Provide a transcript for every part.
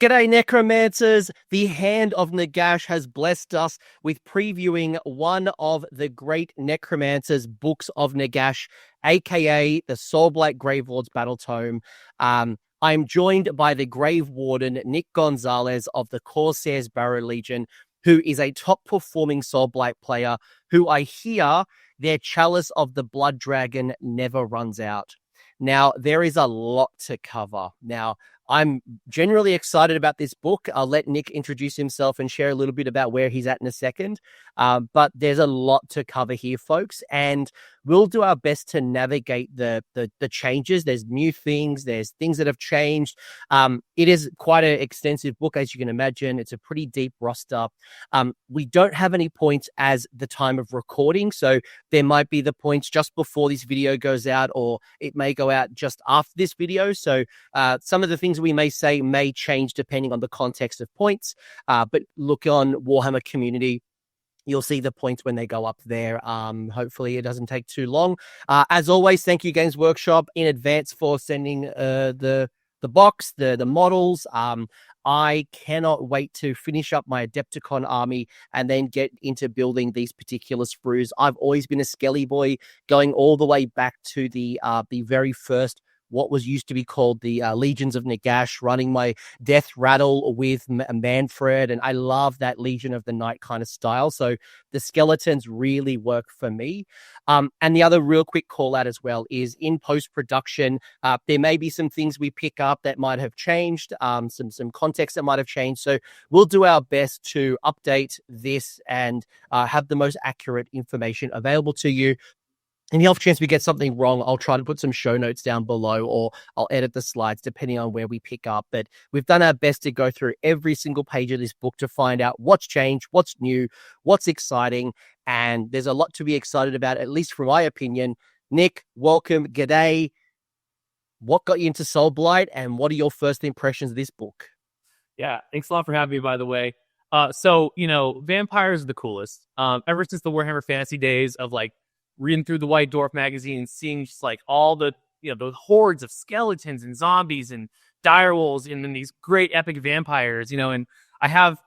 G'day, Necromancers! The hand of Nagash has blessed us with previewing one of the Great Necromances Books of Nagash, aka the Soulblight Gravelords Battletome. I'm joined by the Grave Warden Nic Gonzalez of the Corsairs Barrow Legion, who is a top-performing Soulblight player who I hear their chalice of the Blood Dragon never runs out. Now, there is a lot to cover. Now, I'm generally excited about this book. I'll let Nick introduce himself and share a little bit about where he's at in a second. But there's a lot to cover here, folks, and we'll do our best to navigate the changes. There's new things. There's things that have changed. It is quite an extensive book, as you can imagine. It's a pretty deep roster. We don't have any points as the time of recording, so there might be the points just before this video goes out, or it may go out just after this video. So some of the things we may say may change depending on the context of points. But look on Warhammer Community. You'll see the points when they go up there. Hopefully it doesn't take too long. As always, thank you Games Workshop in advance for sending the box, the models. I cannot wait to finish up my Adepticon army and then get into building these particular sprues. I've always been a Skelly boy, going all the way back to the very first, what was used to be called the Legions of Nagash, running my Death Rattle with Manfred, and I love that Legion of the Night kind of style. So the skeletons really work for me. And the other real quick call out as well is in post-production, there may be some things we pick up that might have changed, some context that might have changed. So we'll do our best to update this and have the most accurate information available to you. In the off chance we get something wrong, I'll try to put some show notes down below, or I'll edit the slides depending on where we pick up. But we've done our best to go through every single page of this book to find out what's changed, what's new, what's exciting. And there's a lot to be excited about, at least from my opinion. Nick, welcome. G'day. What got you into Soulblight, and what are your first impressions of this book? Yeah, thanks a lot for having me, by the way. So, vampires are the coolest. Ever since the Warhammer Fantasy days of reading through the White Dwarf magazine and seeing just all the hordes of skeletons and zombies and direwolves and then these great epic vampires, and I have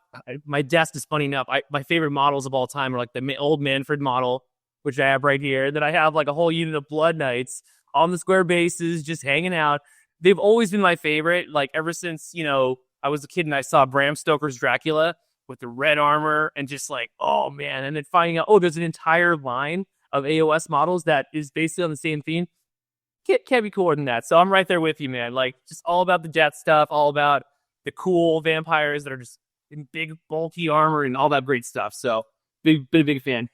my desk is funny enough. My favorite models of all time are the old Manfred model, which I have right here. Then I have a whole unit of Blood Knights on the square bases, just hanging out. They've always been my favorite. Ever since, I was a kid and I saw Bram Stoker's Dracula with the red armor and just oh man. And then finding out, there's an entire line of AoS models that is basically on the same theme. Can't be cooler than that. So I'm right there with you, man. Just all about the jet stuff, all about the cool vampires that are just in big, bulky armor and all that great stuff. So big fan.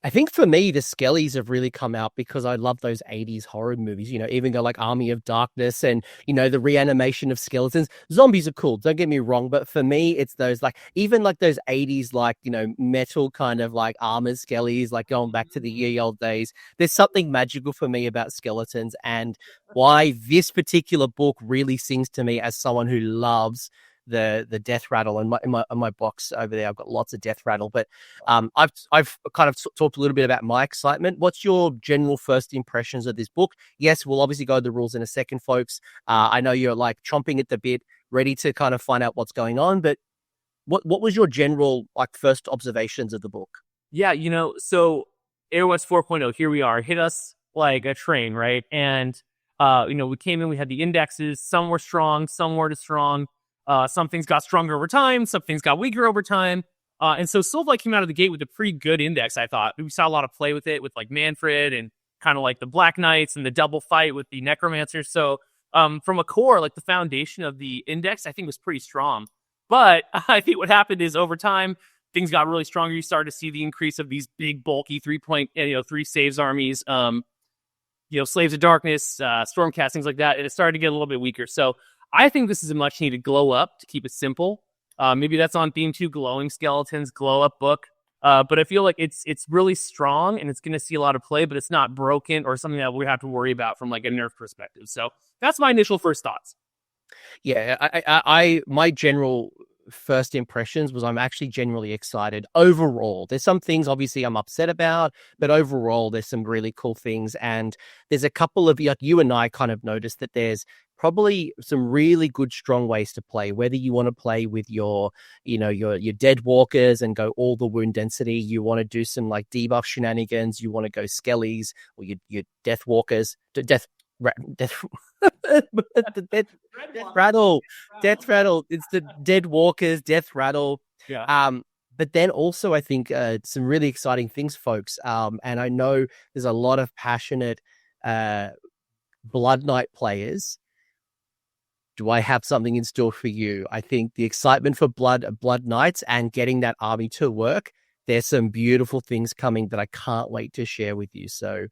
I think for me, the Skellies have really come out because I love those 80s horror movies, even go Army of Darkness and, the reanimation of skeletons. Zombies are cool, don't get me wrong, but for me, it's those even those 80s, metal kind of armored Skellies, going back to the ye old days. There's something magical for me about skeletons, and why this particular book really sings to me as someone who loves the Death Rattle. In my box over there, I've got lots of Death Rattle, but I've kind of talked a little bit about my excitement. What's your general first impressions of this book? Yes, we'll obviously go to the rules in a second, folks. I know you're chomping at the bit, ready to kind of find out what's going on, but what was your general first observations of the book? Yeah, so AoS 4.0, here we are, hit us like a train, right? And we came in, we had the indexes, some were strong, some weren't as strong. Some things got stronger over time. Some things got weaker over time. And so Soulblight came out of the gate with a pretty good index, I thought. We saw a lot of play with it with Manfred and kind of the Black Knights and the double fight with the Necromancers. So from a core, the foundation of the index, I think was pretty strong. But I think what happened is over time, things got really stronger. You started to see the increase of these big, bulky 3 saves armies, Slaves of Darkness, Stormcast, things like that. And it started to get a little bit weaker. So I think this is a much needed glow up to keep it simple. Maybe that's on theme 2, glowing skeletons, glow up book. But I feel it's really strong and it's going to see a lot of play, but it's not broken or something that we have to worry about from a nerf perspective. So that's my initial first thoughts. Yeah, I my general first impressions was I'm actually genuinely excited overall. There's some things obviously I'm upset about, but overall there's some really cool things. And there's a couple of, like you and I kind of noticed that there's probably some really good strong ways to play, whether you want to play with your dead walkers and go all the wound density, you want to do some like debuff shenanigans, you want to go skellies or your death walkers, death rattle. It's the dead walkers, death rattle. Yeah. But then also I think some really exciting things, folks. And I know there's a lot of passionate Blood Knight players. Do I have something in store for you? I think the excitement for Blood Knights and getting that army to work, there's some beautiful things coming that I can't wait to share with you. So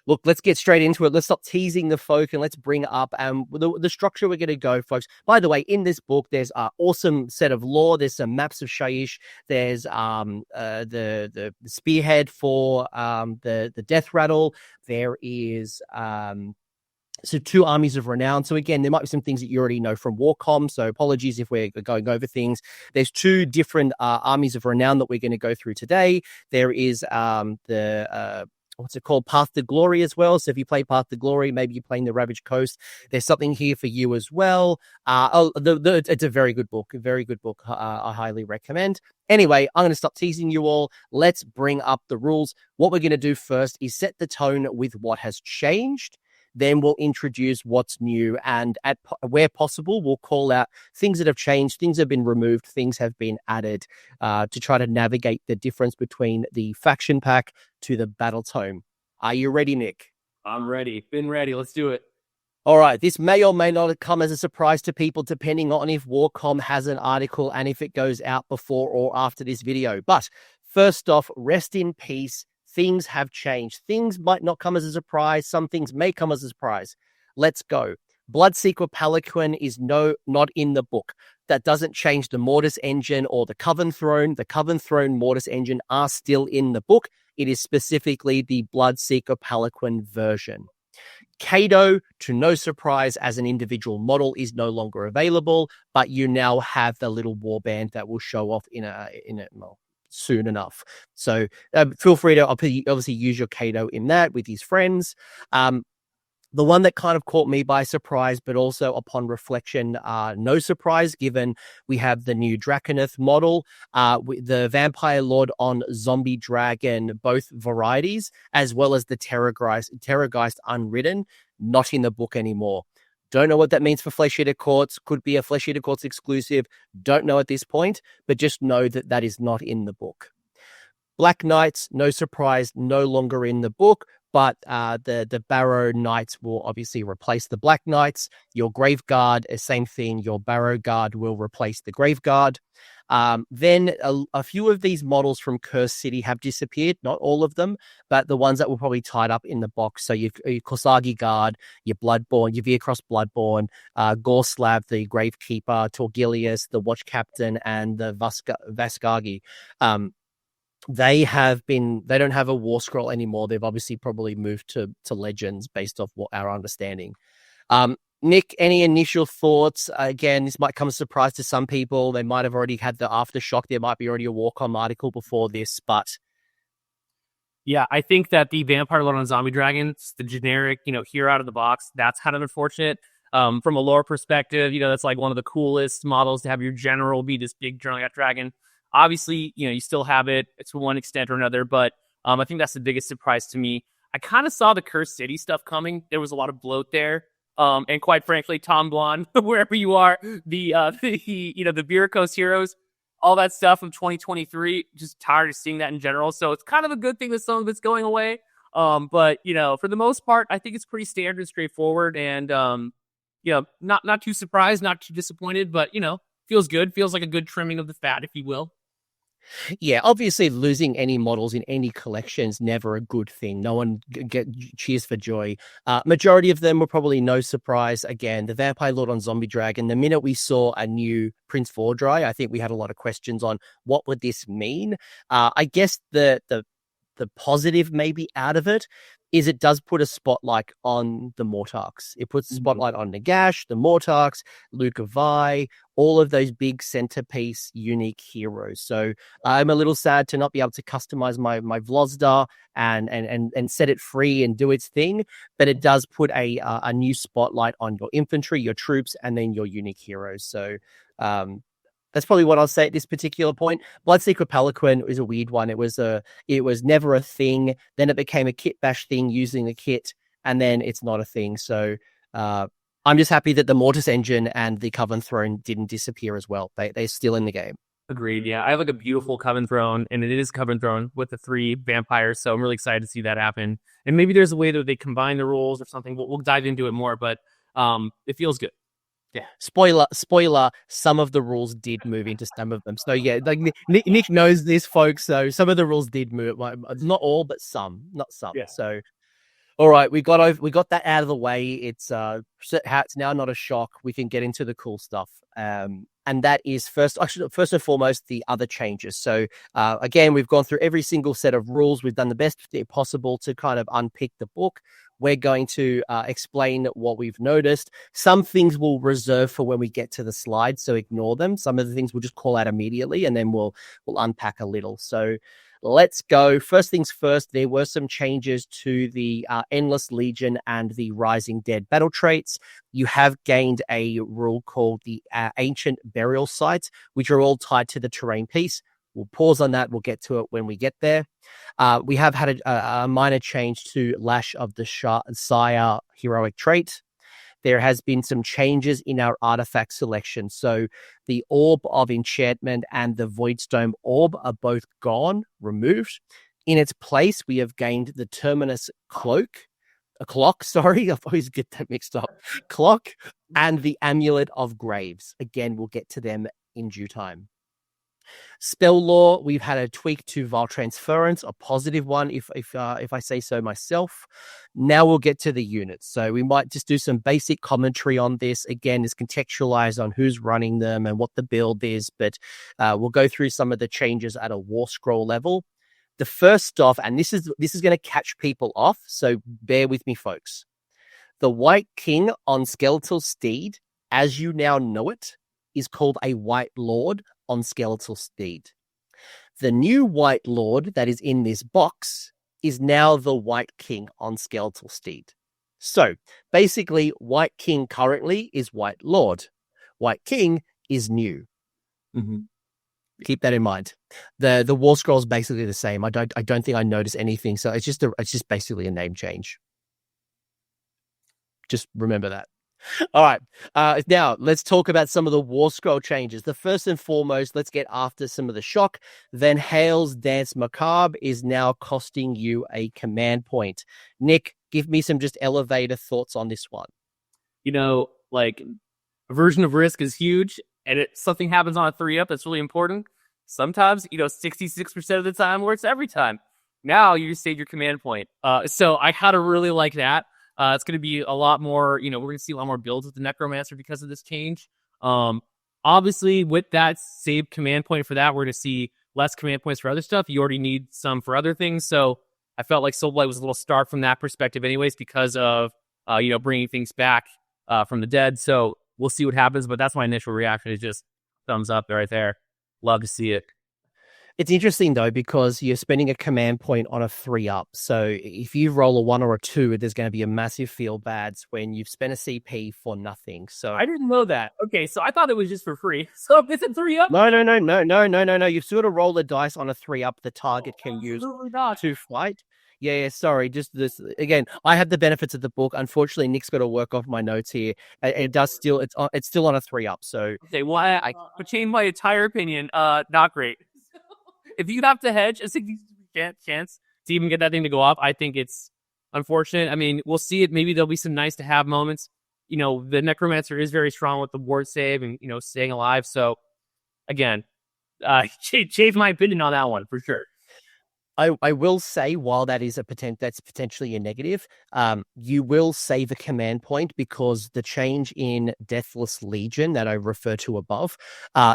look, let's get straight into it. Let's stop teasing the folk and let's bring up the structure we're going to go, folks. By the way, in this book, there's an awesome set of lore. There's some maps of Shyish. There's the spearhead for the death rattle. There is so 2 armies of renown. So again, there might be some things that you already know from Warcom. So apologies if we're going over things. There's 2 different armies of renown that we're going to go through today. There is what's it called? Path to Glory as well. So if you play Path to Glory, maybe you're playing the Ravaged Coast. There's something here for you as well. It's a very good book. I highly recommend. Anyway, I'm going to stop teasing you all. Let's bring up the rules. What we're going to do first is set the tone with what has changed. Then we'll introduce what's new, and where possible, we'll call out things that have changed, things have been removed, things have been added to try to navigate the difference between the faction pack to the Battletome. Are you ready, Nick? I'm ready. Been ready. Let's do it. All right. This may or may not come as a surprise to people, depending on if Warcom has an article and if it goes out before or after this video. But first off, rest in peace. Things have changed. Things might not come as a surprise. Some things may come as a surprise. Let's go. Bloodseeker Palanquin is not in the book. That doesn't change the Mortis engine or the Coven Throne. The Coven Throne Mortis engine are still in the book. It is specifically the Bloodseeker Palanquin version. Kato, to no surprise, as an individual model is no longer available, but you now have the little warband that will show off in a soon enough. So feel free to obviously use your Kato in that with his friends. The one that kind of caught me by surprise, but also upon reflection, no surprise, given we have the new Draconith model, the Vampire Lord on Zombie Dragon, both varieties, as well as the Terrorgeist Unwritten, not in the book anymore. Don't know what that means for Flesh Eater Courts. Could be a Flesh Eater Courts exclusive. Don't know at this point, but just know that that is not in the book. Black Knights, no surprise, no longer in the book, but the Barrow Knights will obviously replace the Black Knights. Your Grave Guard, same thing. Your Barrow Guard will replace the Grave Guard. Then a few of these models from Curse City have disappeared. Not all of them, but the ones that were probably tied up in the box. So your Korsagi Guard, your Bloodborne, your Viercross Bloodborne, Gorslav, the Gravekeeper, Torgilius, the Watch Captain, and the Vascagi. They don't have a war scroll anymore. They've obviously probably moved to Legends based off what our understanding. Nick, any initial thoughts? Again, this might come as a surprise to some people. They might have already had the aftershock. There might be already a Warcom article before this, but yeah, I think that the Vampire Lord on Zombie Dragons, the generic, here out of the box, that's kind of unfortunate. From a lore perspective, that's like one of the coolest models to have your general be this big Journal Dragon. Obviously, you still have it to one extent or another, but I think that's the biggest surprise to me. I kind of saw the Cursed City stuff coming. There was a lot of bloat there. And quite frankly, Tom Blonde, wherever you are, the Birkos heroes, all that stuff from 2023, just tired of seeing that in general. So it's kind of a good thing that some of it's going away. But for the most part, I think it's pretty standard and straightforward, and not too surprised, not too disappointed, but feels good. Feels like a good trimming of the fat, if you will. Yeah, obviously losing any models in any collection is never a good thing. No one cheers for joy. Majority of them were probably no surprise. Again, the Vampire Lord on Zombie Dragon, the minute we saw a new Prince Vordry, I think we had a lot of questions on what would this mean. I guess the positive maybe out of it is it does put a spotlight on the Mortarks. It puts a spotlight on Nagash, the Mortarks, Lukavai, all of those big centerpiece unique heroes. So I'm a little sad to not be able to customize my Vlozda and set it free and do its thing, but it does put a new spotlight on your infantry, your troops, and then your unique heroes. So that's probably what I'll say at this particular point. Bloodseeker Pelican is a weird one. It was never a thing. Then it became a kit bash thing using the kit, and then it's not a thing. So I'm just happy that the Mortis Engine and the Coven Throne didn't disappear as well. They're still in the game. Agreed. Yeah, I have like a beautiful Coven Throne, and it is Coven Throne with the 3 vampires. So I'm really excited to see that happen. And maybe there's a way that they combine the rules or something. We'll dive into it more, but it feels good. Yeah. Spoiler, some of the rules did move into some of them. So yeah, like Nick knows this, folks. So some of the rules did move. Not all, but some. Not some. Yeah. So all right, we got that out of the way. It's now not a shock. We can get into the cool stuff. And that is first and foremost the other changes. So again, we've gone through every single set of rules. We've done the best possible to kind of unpick the book. We're going to explain what we've noticed. Some things we'll reserve for when we get to the slides, so ignore them. Some of the things we'll just call out immediately, and then we'll unpack a little. So let's go. First things first, there were some changes to the Endless Legion and the Rising Dead battle traits. You have gained a rule called the Ancient Burial Sites, which are all tied to the terrain piece. We'll pause on that. We'll get to it when we get there. We have had a minor change to Lash of the Sire heroic trait. There has been some changes in our artifact selection. So the Orb of Enchantment and the Voidstone Orb are both gone, removed. In its place, we have gained the Terminus Cloak. I always get that mixed up. Clock and the Amulet of Graves. Again, we'll get to them in due time. Spell lore, we've had a tweak to Vile Transference, a positive one, if I say so myself. Now we'll get to the units. So we might just do some basic commentary on this. Again, it's contextualized on who's running them and what the build is, but we'll go through some of the changes at a War Scroll level. The first off, and this is going to catch people off, so bear with me, folks. The White King on Skeletal Steed, as you now know it, is called a White Lord on Skeletal Steed. The new White Lord that is in this box is now the White King on Skeletal Steed. So basically, White King currently is White Lord. White King is new. Mm-hmm. Keep that in mind. The War Scroll is basically the same. I don't think I noticed anything. So it's just basically a name change. Just remember that. All right. Now let's talk about some of the War Scroll changes. The first and foremost, let's get after some of the shock. Van Hale's Dance Macabre is now costing you a command point. Nick, give me some just elevator thoughts on this one. Like aversion of risk is huge, and something happens on a 3-up that's really important. Sometimes, 66% of the time works every time. Now you just save your command point. So I kind of really like that. It's going to be a lot more, we're going to see a lot more builds with the Necromancer because of this change. Obviously, with that saved command point for that, we're going to see less command points for other stuff. You already need some for other things. So I felt like Soulblight was a little starved from that perspective anyways because of, bringing things back from the dead. So we'll see what happens. But that's my initial reaction is just thumbs up right there. Love to see it. It's interesting, though, because you're spending a command point on a 3-up. So if you roll a 1 or a 2, there's going to be a massive feel bads when you've spent a CP for nothing. So I didn't know that. Okay, so I thought it was just for free. So if it's a 3-up? No. You've sort of roll a dice on a 3-up the target can use to fight. Yeah, sorry. Just this again. I have the benefits of the book. Unfortunately, Nick's got to work off my notes here. It's still on a 3-up. So okay, well, I changed my entire opinion. Not great. If you have to hedge a 60% chance to even get that thing to go off, I think it's unfortunate. I mean, we'll see it. Maybe there'll be some nice to have moments. The Necromancer is very strong with the ward save and, staying alive. So, again, change my opinion on that one for sure. I will say, while that is that's potentially a negative, you will save a command point because the change in Deathless Legion that I refer to above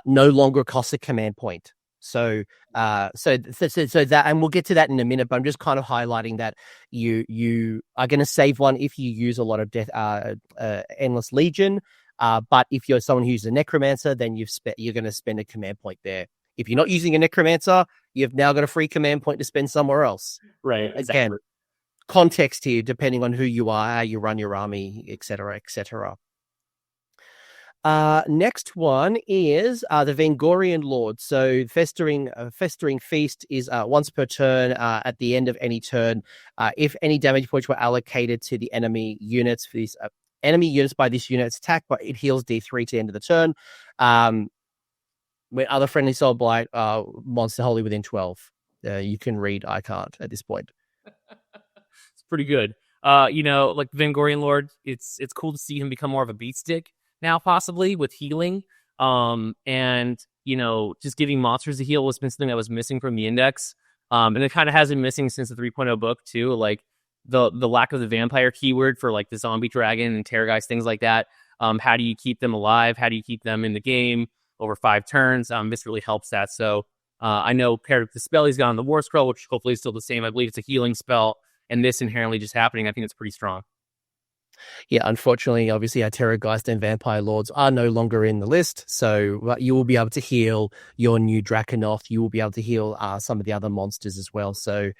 no longer costs a command point. So that, and we'll get to that in a minute, but I'm just kind of highlighting that you are going to save one if you use a lot of Endless Legion. But if you're someone who uses a Necromancer, then you're going to spend a command point there. If you're not using a Necromancer, you've now got a free command point to spend somewhere else. Right. Exactly. Again, context here, depending on who you are, how you run your army, etc., etc. Next one is the Vengorian Lord. So Festering Feast is once per turn. At the end of any turn, if any damage points were allocated to the enemy units for these enemy units by this unit's attack, but it heals D3 to the end of the turn. When other friendly Soulblight monster wholly within 12, you can read. I can't at this point. It's pretty good. Like Vengorian Lord, it's cool to see him become more of a beat stick now, possibly with healing. And just giving monsters a heal has been something that was missing from the index. And it kind of has been missing since the 3.0 book too. Like the lack of the vampire keyword for like the zombie dragon and terrorgeist, things like that. How do you keep them alive? How do you keep them in the game over 5 turns? This really helps that. So I know paired with the spell he's got on the War Scroll, which hopefully is still the same. I believe it's a healing spell, and this inherently just happening, I think it's pretty strong. Yeah, unfortunately, obviously, our Terrorgeist and Vampire Lords are no longer in the list, so you will be able to heal your new Draconith. You will be able to heal some of the other monsters as well. So,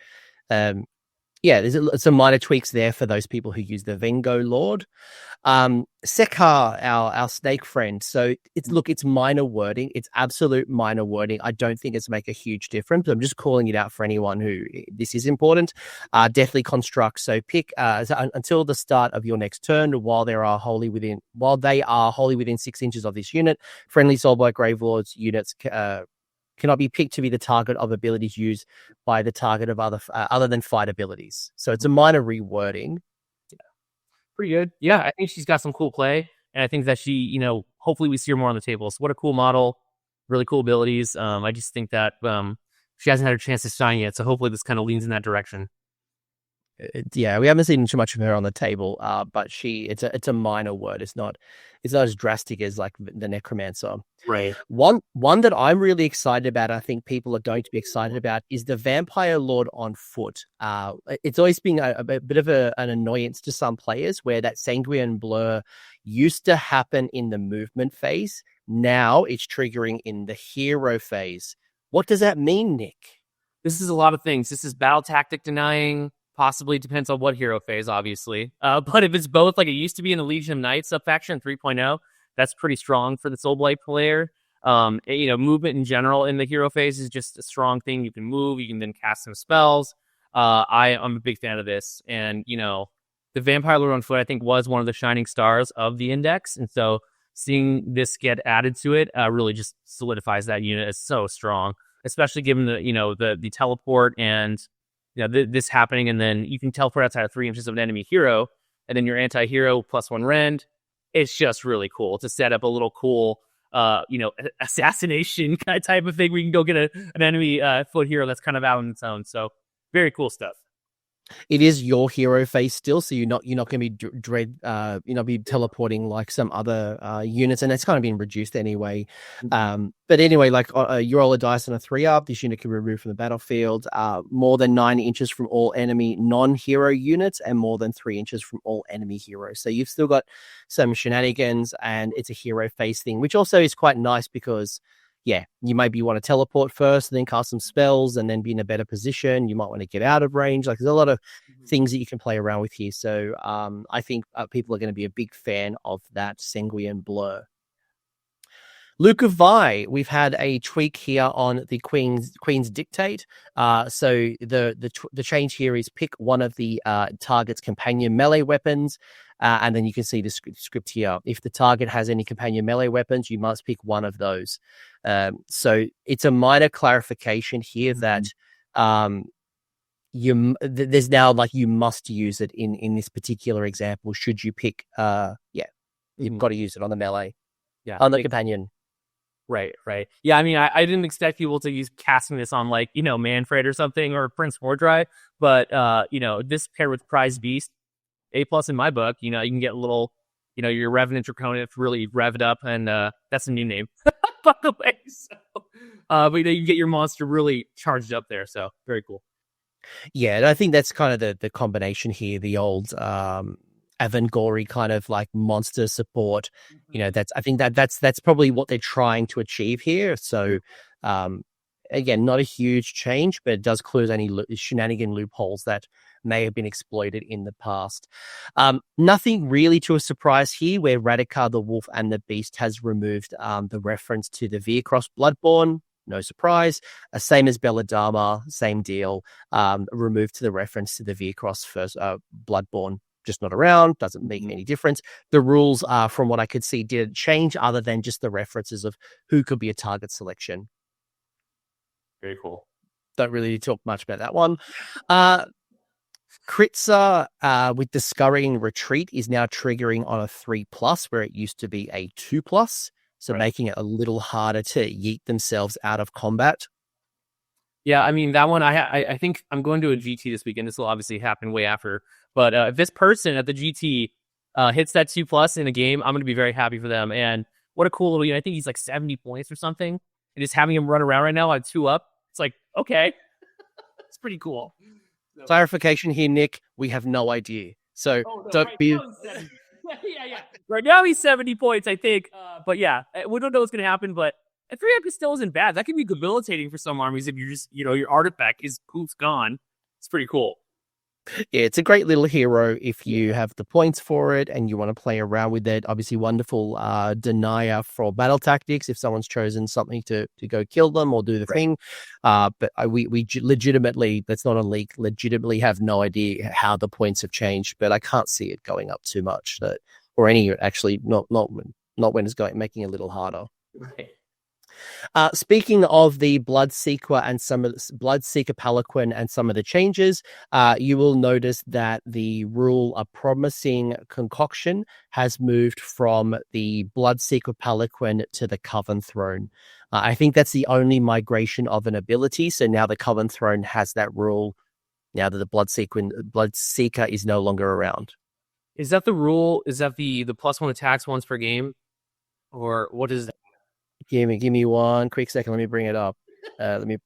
there's some minor tweaks there for those people who use the Vengo Lord. Sekar, our snake friend. So it's minor wording. It's absolute minor wording. I don't think it's make a huge difference. I'm just calling it out for anyone who this is important. Definitely construct. So pick until the start of your next turn, while they are wholly within 6 inches of this unit. Friendly Soulblight Gravelords units cannot be picked to be the target of abilities used by the target of other than fight abilities. So it's a minor rewording. Yeah. Pretty good. Yeah, I think she's got some cool play, and I think that she, hopefully we see her more on the table. So what a cool model, really cool abilities. I just think that she hasn't had her chance to shine yet, so hopefully this kind of leans in that direction. We haven't seen too much of her on the table, but it's a minor word. It's not as drastic as like the Necromancer. Right. One that I'm really excited about, I think people are going to be excited about, is the Vampire Lord on foot. It's always been a bit of an annoyance to some players where that Sanguine Blur used to happen in the movement phase. Now it's triggering in the hero phase. What does that mean, Nick? This is a lot of things. This is battle tactic denying. Possibly depends on what hero phase, obviously. But if it's both, like it used to be in the Legion of Knights subfaction 3.0, that's pretty strong for the Soulblight player. Movement in general in the hero phase is just a strong thing. You can move, you can then cast some spells. I'm a big fan of this. And, the Vampire Lord on foot, I think, was one of the shining stars of the index. And so seeing this get added to it really just solidifies that unit as so strong, especially given the teleport and this happening, and then you can teleport outside of 3 inches of an enemy hero, and then your anti-hero +1 rend. It's just really cool to set up a little cool, assassination kind of type of thing where you can go get an enemy foot hero that's kind of out on its own. So very cool stuff. It is your hero phase still, so you're not going to be be teleporting like some other units, and that's kind of been reduced anyway. But anyway, like you roll a dice on a 3-up, this unit can be removed from the battlefield. More than 9 inches from all enemy non-hero units, and more than 3 inches from all enemy heroes. So you've still got some shenanigans, and it's a hero phase thing, which also is quite nice because. Yeah, you maybe want to teleport first, and then cast some spells, and then be in a better position. You might want to get out of range. Like there's a lot of things that you can play around with here. So I think people are going to be a big fan of that Sanguine Blur. Luke of Vi, we've had a tweak here on the Queen's Dictate. So the change here is pick one of the target's companion melee weapons, and then you can see the script here. If the target has any companion melee weapons, you must pick one of those. So it's a minor clarification here that there's now like you must use it in this particular example. Should you pick? You've got to use it on the melee. Yeah, on the companion. Right. Yeah, I mean, I didn't expect people to use casting this on like, Manfred or something or Prince Mordrai, but this paired with Prize Beast, A+ in my book, you can get a little your Revenant Draconith really revved up, and that's a new name, by the way. So, but you get your monster really charged up there, so very cool. Yeah, and I think that's kind of the combination here, the old Avangori kind of like monster support. I think that's probably what they're trying to achieve here. So again, not a huge change, but it does close any shenanigan loopholes that may have been exploited in the past. Nothing really to a surprise here, where Radikar the Wolf and the Beast has removed the reference to the Viercross Bloodborne. No surprise. Same as Belladama, same deal. Removed to the reference to the Viercross first Bloodborne. Just not around, doesn't make any difference. The rules, from what I could see, didn't change other than just the references of who could be a target selection. Very cool. Don't really talk much about that one. Kritza with the Scurrying Retreat is now triggering on a 3+, where it used to be a 2+, so making it a little harder to yeet themselves out of combat. Yeah, I mean, that one, I think I'm going to a GT this weekend. This will obviously happen way after. But if this person at the GT hits that 2+ in a game, I'm going to be very happy for them. And what a cool little, I think he's like 70 points or something. And just having him run around right now on 2 up, it's like, okay. It's pretty cool. Clarification here, Nick, we have no idea. So don't right be... yeah. Right now he's 70 points, I think. But yeah, we don't know what's going to happen, but a 3 up still isn't bad. That can be debilitating for some armies if you're just, your artifact is poof's gone. It's pretty cool. Yeah, it's a great little hero if you have the points for it and you want to play around with it. Obviously, wonderful denier for battle tactics if someone's chosen something to go kill them or do the thing. But we legitimately, that's not a leak, legitimately have no idea how the points have changed. But I can't see it going up too much, or any actually not when it's making it a little harder. Right. Speaking of the Bloodseeker and some of the Bloodseeker Palanquin and some of the changes, you will notice that the rule of Promising Concoction has moved from the Bloodseeker Palanquin to the Coven Throne. I think that's the only migration of an ability. So now the Coven Throne has that rule. Now that the Bloodseeker is no longer around. Is that the rule? Is that the +1 attacks once per game, or what is that? Give me one quick second. Let me bring it up. Let me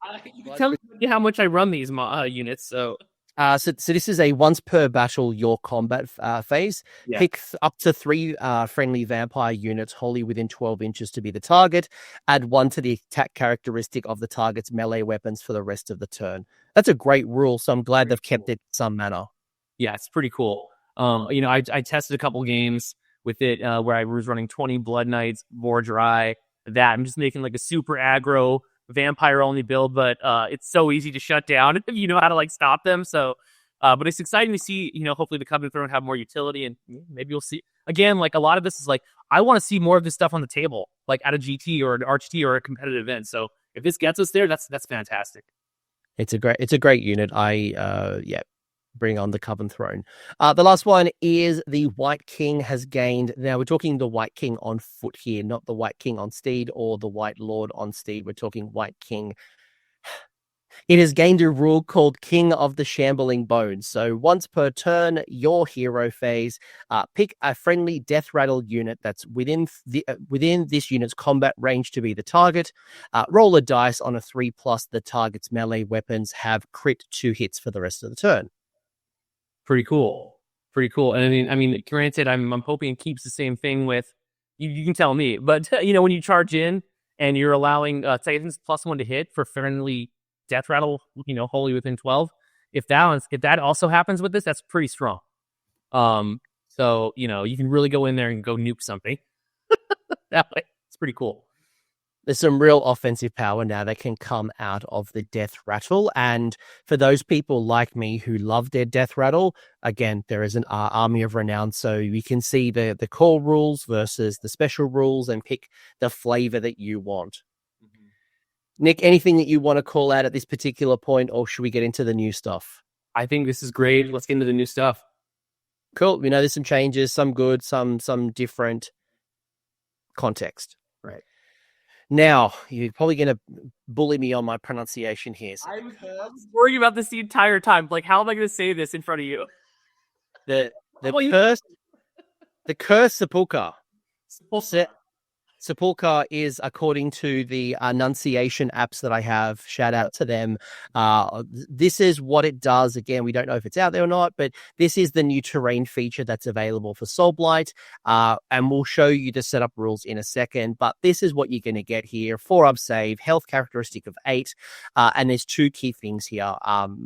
tell me how much I run these units. So this is a once per battle your combat phase. Yeah. Pick up to 3 friendly vampire units wholly within 12 inches to be the target. Add 1 to the attack characteristic of the target's melee weapons for the rest of the turn. That's a great rule, so I'm glad they've kept it in some manner. Yeah, it's pretty cool. I tested a couple games with it where I was running 20 Blood Knights, more dry. That I'm just making like a super aggro vampire only build, but it's so easy to shut down if you know how to stop them. So but it's exciting to see, hopefully the Coven Throne have more utility, and maybe you'll see again, a lot of this is I want to see more of this stuff on the table, at a GT or an RGT or a competitive event. So if this gets us there, that's fantastic. It's a great unit. Bring on the Coven Throne. The last one is the White King has gained. Now we're talking the White King on foot here, not the White King on steed or the White Lord on steed. We're talking White King. It has gained a rule called King of the Shambling Bones. So once per turn, your hero phase, pick a friendly death rattle unit that's within this unit's combat range to be the target. Roll a dice on a 3+. The target's melee weapons have crit 2 hits for the rest of the turn. Pretty cool. And I mean, granted, I'm hoping it keeps the same thing with you can tell me, but when you charge in and you're allowing Titans +1 to hit for friendly death rattle, wholly within 12. If that also happens with this, that's pretty strong. So you can really go in there and go nuke something. That way, it's pretty cool. There's some real offensive power now that can come out of the death rattle. And for those people like me who love their death rattle, again, there is an army of renown. So you can see the core rules versus the special rules and pick the flavor that you want. Mm-hmm. Nick, anything that you want to call out at this particular point, or should we get into the new stuff? I think this is great. Let's get into the new stuff. Cool. We know there's some changes, some good, some different context. Right. Now, you're probably going to bully me on my pronunciation here. So. I was worrying about this the entire time. How am I going to say this in front of you? The The Curse Sepulchre. Sepulchre is, according to the Annunciation apps that I have, shout out to them. This is what it does. Again, we don't know if it's out there or not, but this is the new terrain feature that's available for Soulblight. And we'll show you the setup rules in a second. But this is what you're going to get here. 4-up save, health characteristic of 8. And there's 2 key things here.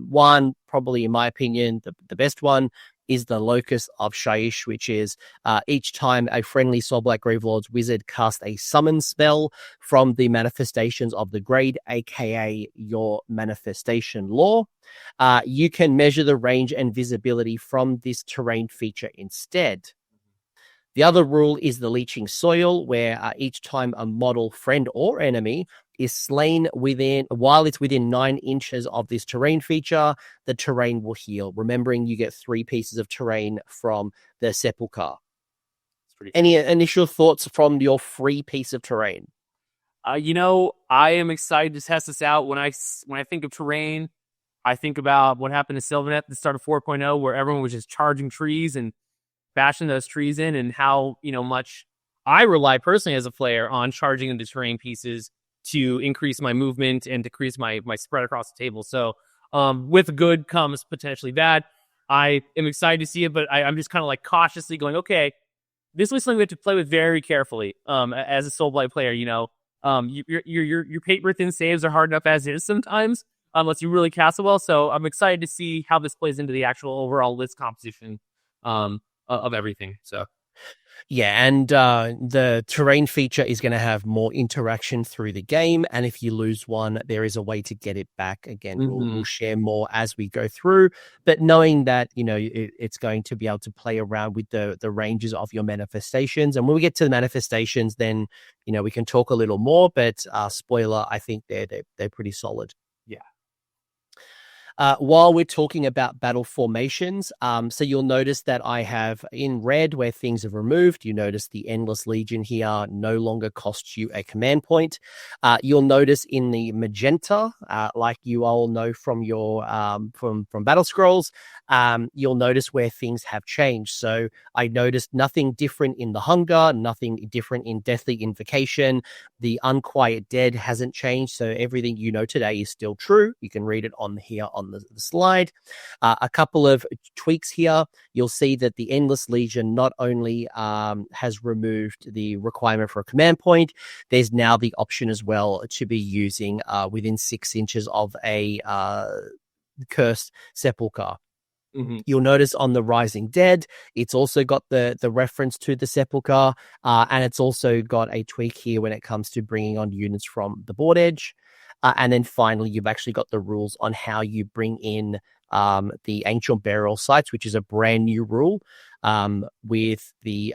One, probably in my opinion, the best one, is the Locus of Shaiish, which is each time a friendly Soulblight Gravelords wizard casts a summon spell from the manifestations of the grade, aka your manifestation lore, you can measure the range and visibility from this terrain feature instead. The other rule is the Leeching Soil, where each time a model, friend or enemy, is slain while it's within 9 inches of this terrain feature, the terrain will heal. Remembering you get 3 pieces of terrain from the Sepulchre. Any initial thoughts from your free piece of terrain? I am excited to test this out. When I think of terrain, I think about what happened to Sylvanet at the start of 4.0, where everyone was just charging trees and bashing those trees in, and how much I rely personally as a player on charging into terrain pieces to increase my movement and decrease my spread across the table. So with good comes potentially bad. I am excited to see it, but I'm just kind of like cautiously going, okay, this is something we have to play with very carefully. As a Soulblight player, your paper thin saves are hard enough as is sometimes, unless you really cast it well. So I'm excited to see how this plays into the actual overall list composition of everything. So yeah, and the terrain feature is going to have more interaction through the game, and if you lose one, there is a way to get it back. Again, we'll share more as we go through, but knowing that it's going to be able to play around with the ranges of your manifestations, and when we get to the manifestations, then we can talk a little more. But spoiler, I think they're pretty solid. Yeah. While we're talking about battle formations, so you'll notice that I have in red where things are removed. You notice the Endless Legion here no longer costs you a command point. You'll notice in the magenta, like you all know from your from Battle Scrolls, you'll notice where things have changed. So I noticed nothing different in the Hunger, nothing different in Deathly Invocation. The Unquiet Dead hasn't changed, so everything today is still true. You can read it on here on the slide. A couple of tweaks here. You'll see that the Endless Legion not only has removed the requirement for a command point, there's now the option as well to be using within 6 inches of a cursed sepulchre. You'll notice on the Rising Dead, it's also got the reference to the Sepulchre, and it's also got a tweak here when it comes to bringing on units from the board edge. And then finally, you've actually got the rules on how you bring in the Ancient Burial Sites, which is a brand new rule with the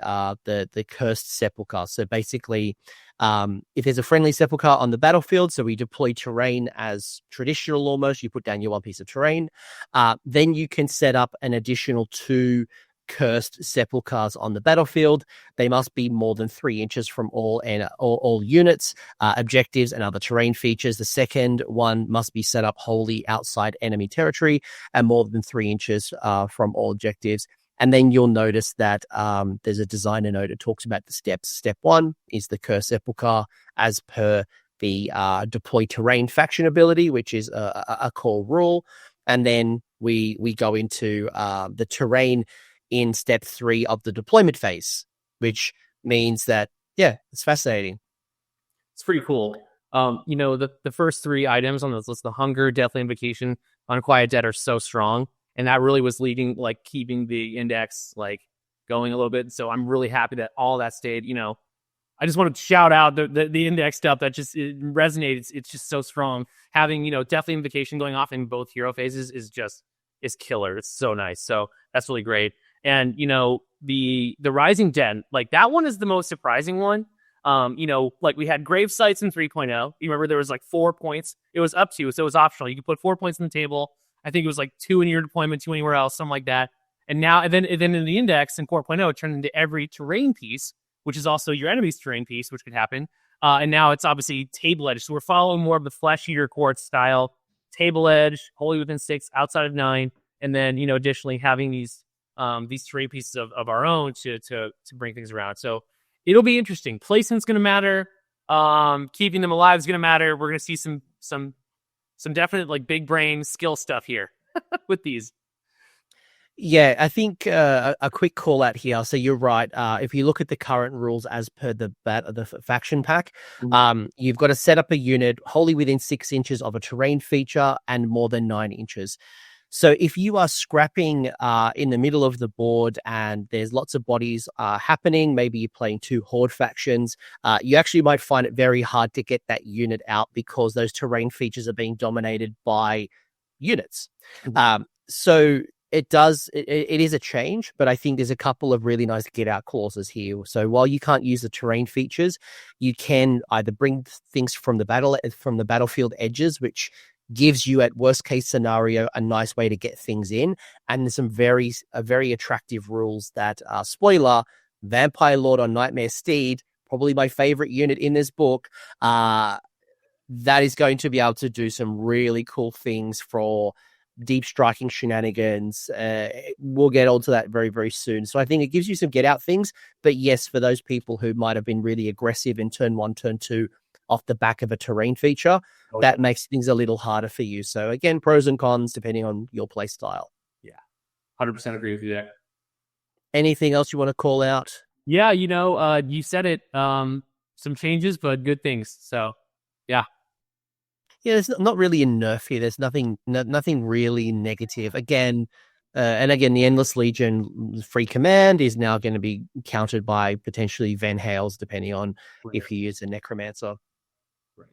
Cursed Sepulchre. So basically, if there's a friendly sepulchre on the battlefield, so we deploy terrain as traditional almost, you put down your 1 piece of terrain, then you can set up an additional 2 cursed sepulchres on the battlefield. They must be more than 3 inches from all units, objectives, and other terrain features. The second one must be set up wholly outside enemy territory and more than 3 inches from all objectives. And then you'll notice that there's a designer note that talks about the steps. Step 1 is the Cursed Sepulchre as per the deploy terrain faction ability, which is a core rule. And then we go into the terrain in step 3 of the deployment phase, which means that, yeah, it's fascinating. It's pretty cool. The first 3 items on this list, the Hunger, Deathly Invocation, Unquiet Dead, are so strong. And that really was leading, keeping the index, going a little bit. So I'm really happy that all that stayed. I just want to shout out the index stuff that just resonates. It's just so strong. Having, Deathly Invocation going off in both hero phases is killer. It's so nice. So that's really great. And, the Rising Dead, that one is the most surprising one. We had grave sites in 3.0. You remember there was 4 points. It was up to you, so it was optional. You could put 4 points on the table. I think it was 2 in your deployment, 2 anywhere else, something like that. And now, and then in the index in 4.0, it turned into every terrain piece, which is also your enemy's terrain piece, which could happen. And now it's obviously table edge. So we're following more of the Flesh Eater Court style, table edge, wholly within 6, outside of 9, and then additionally having these these terrain pieces of our own to bring things around. So it'll be interesting. Placement's going to matter. Keeping them alive is going to matter. We're going to see some definite like big brain skill stuff here with these. Yeah, I think a quick call out here. So you're right. If you look at the current rules as per the faction pack, you've got to set up a unit wholly within 6 inches of a terrain feature and more than 9 inches. So if you are scrapping in the middle of the board and there's lots of bodies happening, maybe you're playing 2 horde factions, you actually might find it very hard to get that unit out because those terrain features are being dominated by units. So it is a change, but I think there's a couple of really nice get out clauses here. So while you can't use the terrain features, you can either bring things from the battlefield edges, which gives you at worst case scenario a nice way to get things in. And there's some very attractive rules that spoiler, Vampire Lord on Nightmare Steed, probably my favorite unit in this book, that is going to be able to do some really cool things for deep striking shenanigans. We'll get onto that very, very soon. So I think it gives you some get out things. But yes, for those people who might have been really aggressive in turn 1, turn 2 off the back of a terrain feature, that makes things a little harder for you. So again, pros and cons depending on your play style. Yeah, 100% agree with you there. Anything else you want to call out? Yeah, you said it. Some changes, but good things. So yeah. Yeah, there's not really a nerf here. There's nothing really negative. Again, the Endless Legion free command is now going to be countered by potentially Van Hales, depending on if you use a Necromancer. Right.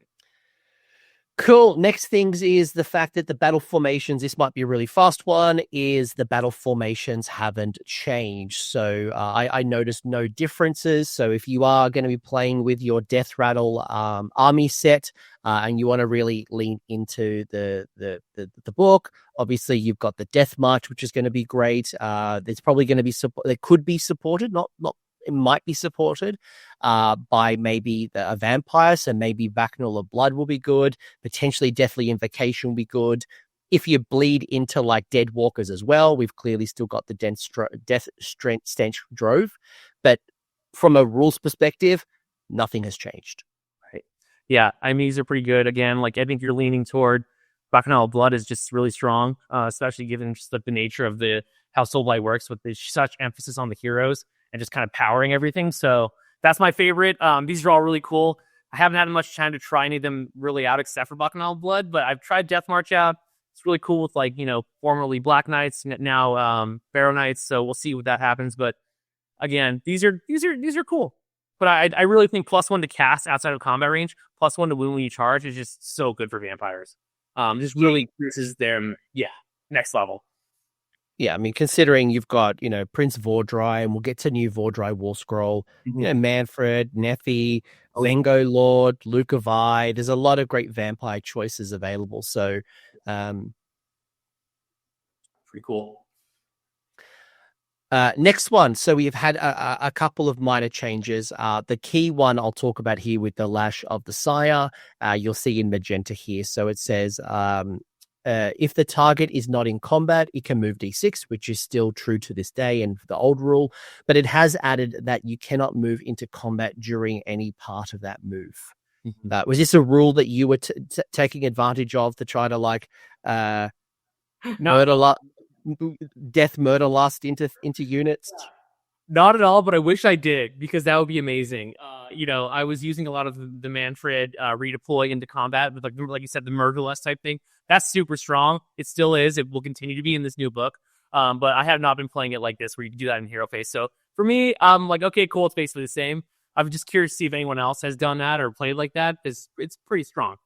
Cool. Next things is the fact that the battle formations, this might be a really fast one, is the battle formations haven't changed. So I noticed no differences. So if you are going to be playing with your Death Rattle army set and you want to really lean into the book, obviously you've got the Death March, which is going to be great. There's probably going to be that could be supported, not it might be supported by maybe a vampire, so maybe Bacchanal of Blood will be good. Potentially Deathly Invocation will be good. If you bleed into like Dead Walkers as well, we've clearly still got the Death Stench Drove. But from a rules perspective, nothing has changed. Right. Yeah, these are pretty good. Again, like I think you're leaning toward Bacchanal of Blood is just really strong, especially given just the nature of how Soulblight works with such emphasis on the heroes and just kind of powering everything. So that's my favorite. These are all really cool. I haven't had much time to try any of them really out except for Bacchanal of Blood, but I've tried Death March out. It's really cool with formerly Black Knights, now Barrow Knights. So we'll see what that happens. But again, these are cool. But I really think +1 to cast outside of combat range, +1 to wound when you charge is just so good for vampires. Just really increases their next level. Yeah, considering you've got, Prince Vordry, and we'll get to new Vordry War Scroll, Manfred, Nephi, Vengo Lord, Luke of I. There's a lot of great vampire choices available. So, pretty cool. Next one. So we've had a couple of minor changes. The key one I'll talk about here with the Lash of the Sire, you'll see in magenta here. So it says, if the target is not in combat, it can move D6, which is still true to this day and the old rule, but it has added that you cannot move into combat during any part of that move. Was this a rule that you were taking advantage of to try to death murder lust into units? Not at all, but I wish I did, because that would be amazing. I was using a lot of the Manfred redeploy into combat with like you said, the murder lust type thing. That's super strong. It still is. It will continue to be in this new book. But I have not been playing it like this, where you can do that in hero phase. So for me, I'm like, okay, cool. It's basically the same. I'm just curious to see if anyone else has done that or played like that. It's pretty strong.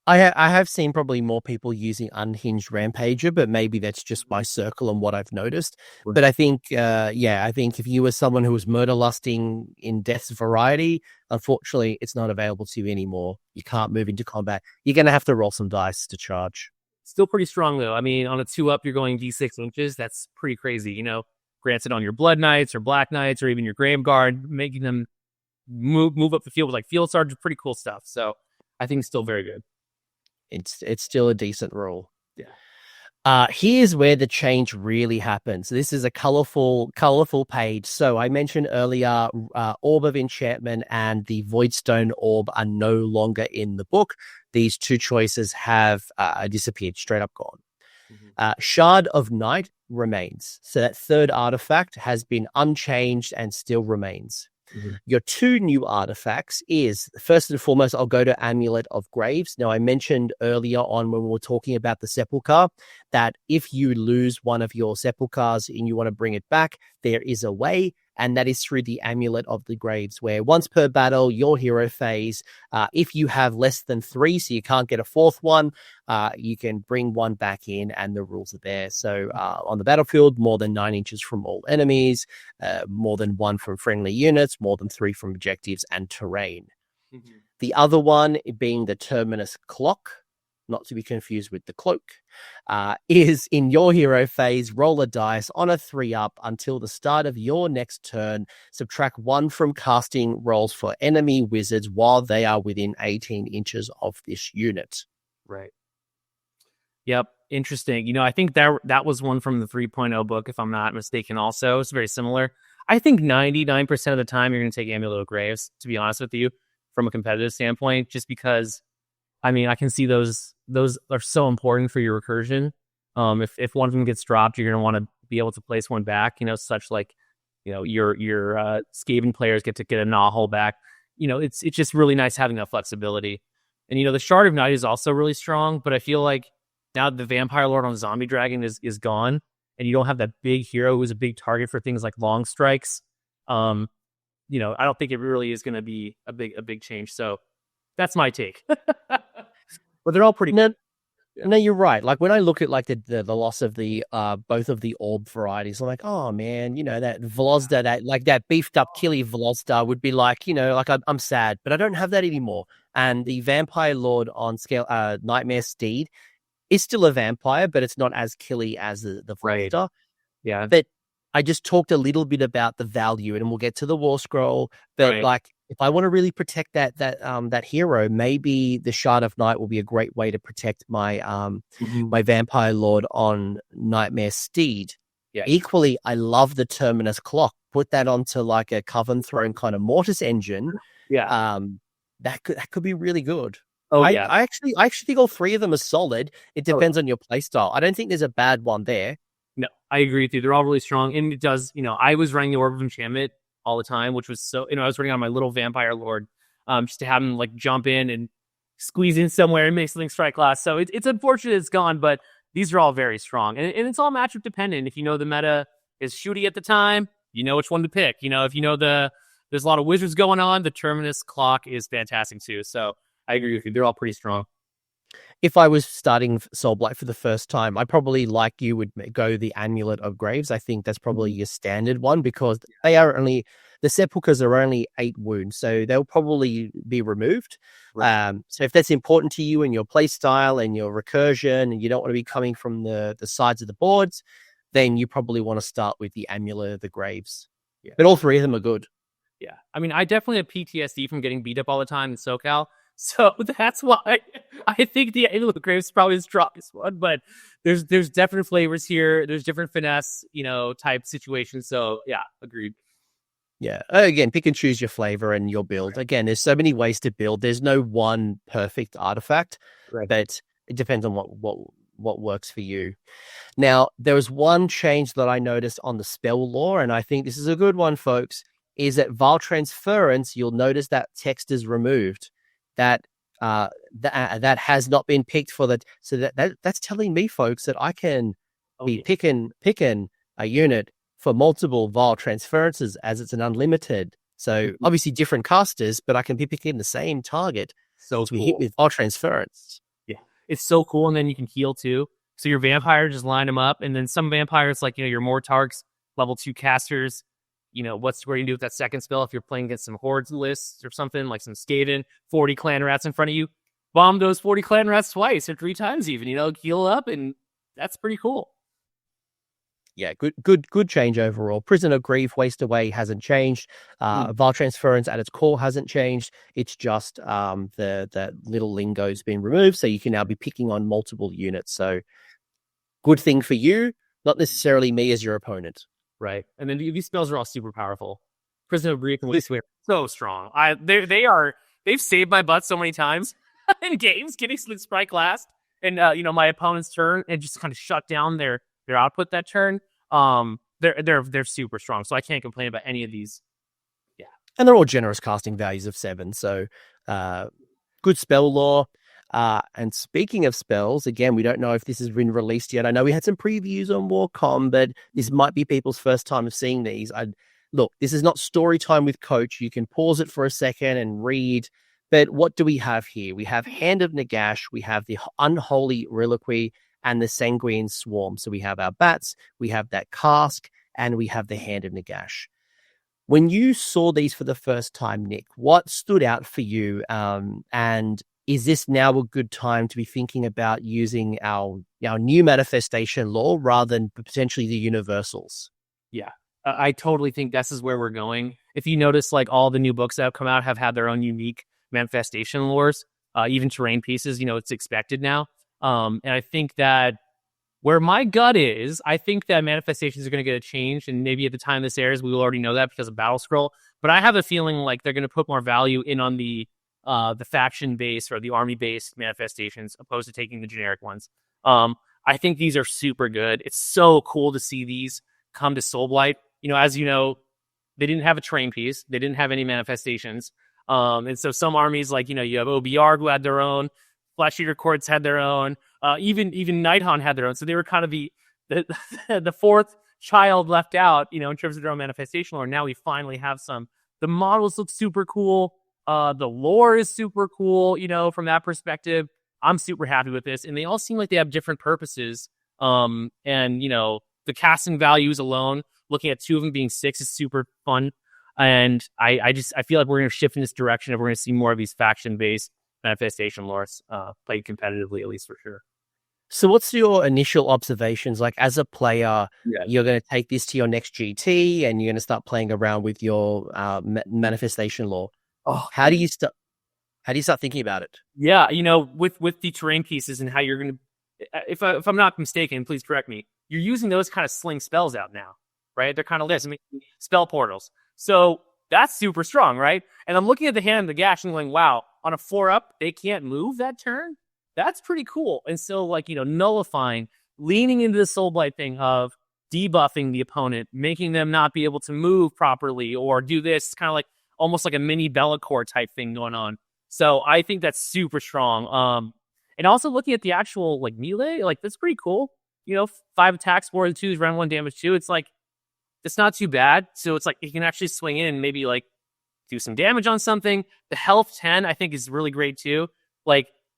I have seen probably more people using Unhinged Rampager, but maybe that's just my circle and what I've noticed. But I think, I think if you were someone who was murder lusting in Death's Variety, unfortunately, it's not available to you anymore. You can't move into combat. You're going to have to roll some dice to charge. Still pretty strong, though. On a 2-up, you're going D6 inches. That's pretty crazy. Granted on your Blood Knights or Black Knights or even your Grave Guard, making them move up the field with Field Sergeant, pretty cool stuff. So I think it's still very good. It's still a decent rule. Yeah. Here's where the change really happens. This is a colorful page. So I mentioned earlier, Orb of Enchantment and the Voidstone Orb are no longer in the book. These two choices have disappeared, straight up gone. Shard of Night remains. So that third artifact has been unchanged and still remains. Your two new artifacts is, first and foremost, I'll go to Amulet of Graves. Now, I mentioned earlier on when we were talking about the Sepulchre that if you lose one of your Sepulchres and you want to bring it back, there is a way, and that is through the Amulet of the Graves, where once per battle, your hero phase, if you have less than 3, so you can't get a fourth one, you can bring one back in, and the rules are there. So on the battlefield, more than 9 inches from all enemies, more than 1 from friendly units, more than 3 from objectives and terrain. The other one being the Terminus Clock, not to be confused with the Cloak, is in your hero phase, roll a dice on a 3-up until the start of your next turn. Subtract 1 from casting rolls for enemy wizards while they are within 18 inches of this unit. Right. Yep. Interesting. I think that was one from the 3.0 book, if I'm not mistaken also. It's very similar. I think 99% of the time you're going to take Amulet of Graves, to be honest with you, from a competitive standpoint, just because, I can see those are so important for your recursion. If one of them gets dropped, you're going to want to be able to place one back, such like, your Skaven players get a Gnaw hole back. It's just really nice having that flexibility. And, the Shard of Night is also really strong, but I feel like now the Vampire Lord on Zombie Dragon is gone, and you don't have that big hero who's a big target for things like long strikes. I don't think it really is going to be a big change. So that's my take. But they're all pretty. No, you're right. Like when I look at like the loss of the both of the orb varieties, I'm like, oh man, that Velozda, that beefed up Killy Velozda would be like, like I'm sad, but I don't have that anymore. And the Vampire Lord on scale, Nightmare Steed, is still a vampire, but it's not as killy as the Velozda. Right. Yeah. But I just talked a little bit about the value, and we'll get to the War Scroll. But right. like, if I want to really protect that hero, maybe the Shard of Night will be a great way to protect my my Vampire Lord on Nightmare Steed. Yeah. Equally, I love the Terminus Clock. Put that onto like a Coven Throne kind of Mortis engine. Yeah. That could be really good. Oh I yeah. I actually think all 3 of them are solid. It depends on your playstyle. I don't think there's a bad one there. No, I agree with you. They're all really strong, and it does. I was running the Orb of Enchantment all the time, which was so. I was running on my little Vampire Lord, just to have him like jump in and squeeze in somewhere and make something strike last. So it's unfortunate it's gone, but these are all very strong, and it's all matchup dependent. If the meta is shooty at the time, which one to pick. If there's a lot of wizards going on, the Terminus Clock is fantastic too. So I agree with you. They're all pretty strong. If I was starting Soulblight for the first time, I probably, like you, would go the Amulet of Graves. I think that's probably your standard one because the Sepulchres are only 8 wounds, so they'll probably be removed. Right. So if that's important to you and your play style and your recursion, and you don't want to be coming from the sides of the boards, then you probably want to start with the Amulet of the Graves. Yeah. But all 3 of them are good. Yeah. I definitely have PTSD from getting beat up all the time in SoCal. So that's why I think the Amulet of Graves is probably the strongest one, but there's different flavors here. There's different finesse, type situations. So yeah, agreed. Yeah. Again, pick and choose your flavor and your build. Right. Again, there's so many ways to build. There's no one perfect artifact, right, but it depends on what works for you. Now, there was one change that I noticed on the spell lore, and I think this is a good one, folks, is that Vile Transference, you'll notice that text is removed. That has not been picked for that. So that's telling me, folks, that I can be picking a unit for multiple Vile Transferences as it's an unlimited. So obviously different casters, but I can be picking the same target. So we hit with Vile Transference. Yeah, it's so cool, and then you can heal too. So your vampire, just line them up, and then some vampires, like your Mortarks, level 2 casters. What's where you do with that second spell if you're playing against some hordes lists or something, like some Skaven, 40 clan rats in front of you. Bomb those 40 clan rats twice or 3 times even, heal up, and that's pretty cool. Yeah, good change overall. Prison of Grief, Waste Away hasn't changed. Vile Transference at its core hasn't changed. It's just the little lingo's been removed, so you can now be picking on multiple units. So Good thing for you, not necessarily me as your opponent. Right. And then these spells are all super powerful. Prisoner of Greek and Whisper, so strong. They've saved my butt so many times in games, getting Slip Strike last. And my opponent's turn and just kind of shut down their output that turn. They're super strong. So I can't complain about any of these. Yeah. And they're all generous casting values of 7. So good spell lore. And speaking of spells, again, we don't know if this has been released yet. I know we had some previews on Warcom, but this might be people's first time of seeing these. Look, this is not story time with Coach. You can pause it for a second and read. But what do we have here? We have Hand of Nagash, we have the Unholy Reliquary, and the Sanguine Swarm. So we have our bats, we have that cask, and we have the Hand of Nagash. When you saw these for the first time, Nick, what stood out for you? And is this now a good time to be thinking about using our new manifestation lore rather than potentially the universals? Yeah, I totally think this is where we're going. If you notice, like all the new books that have come out have had their own unique manifestation lores, even terrain pieces, it's expected now. And I think that where my gut is, I think that manifestations are going to get a change, and maybe at the time this airs, we will already know that because of Battle Scroll. But I have a feeling like they're going to put more value in on the faction-based or the army-based manifestations, opposed to taking the generic ones. I think these are super good. It's so cool to see these come to Soulblight. As you know, they didn't have a terrain piece. They didn't have any manifestations. And so some armies, like, you have OBR who had their own, Flash Eater Courts had their own, even Nighthaunt had their own. So they were kind of the fourth child left out, in terms of their own manifestation lore. Now we finally have some. The models look super cool. The lore is super cool, from that perspective. I'm super happy with this. And they all seem like they have different purposes. And, the casting values alone, looking at 2 of them being 6 is super fun. And I feel like we're going to shift in this direction, and we're going to see more of these faction-based manifestation lores played competitively, at least for sure. So what's your initial observations? Like, as a player, you're going to take this to your next GT and you're going to start playing around with your manifestation lore. How do you start thinking about it? Yeah, with the terrain pieces and how you're going to, if I'm not mistaken, please correct me, you're using those kind of sling spells out now, right? They're kind of spell portals. So that's super strong, right? And I'm looking at the Hand of Nagash and going, wow, on a 4-up, they can't move that turn? That's pretty cool. And so, nullifying, leaning into the Soulblight thing of debuffing the opponent, making them not be able to move properly or do this, kind of like almost like a mini Bellacore type thing going on. So I think that's super strong. And also looking at the actual melee, that's pretty cool. 5 attacks, 4 2s, round 1 damage 2. It's not too bad. So it's you can actually swing in and maybe do some damage on something. The health 10, I think, is really great too.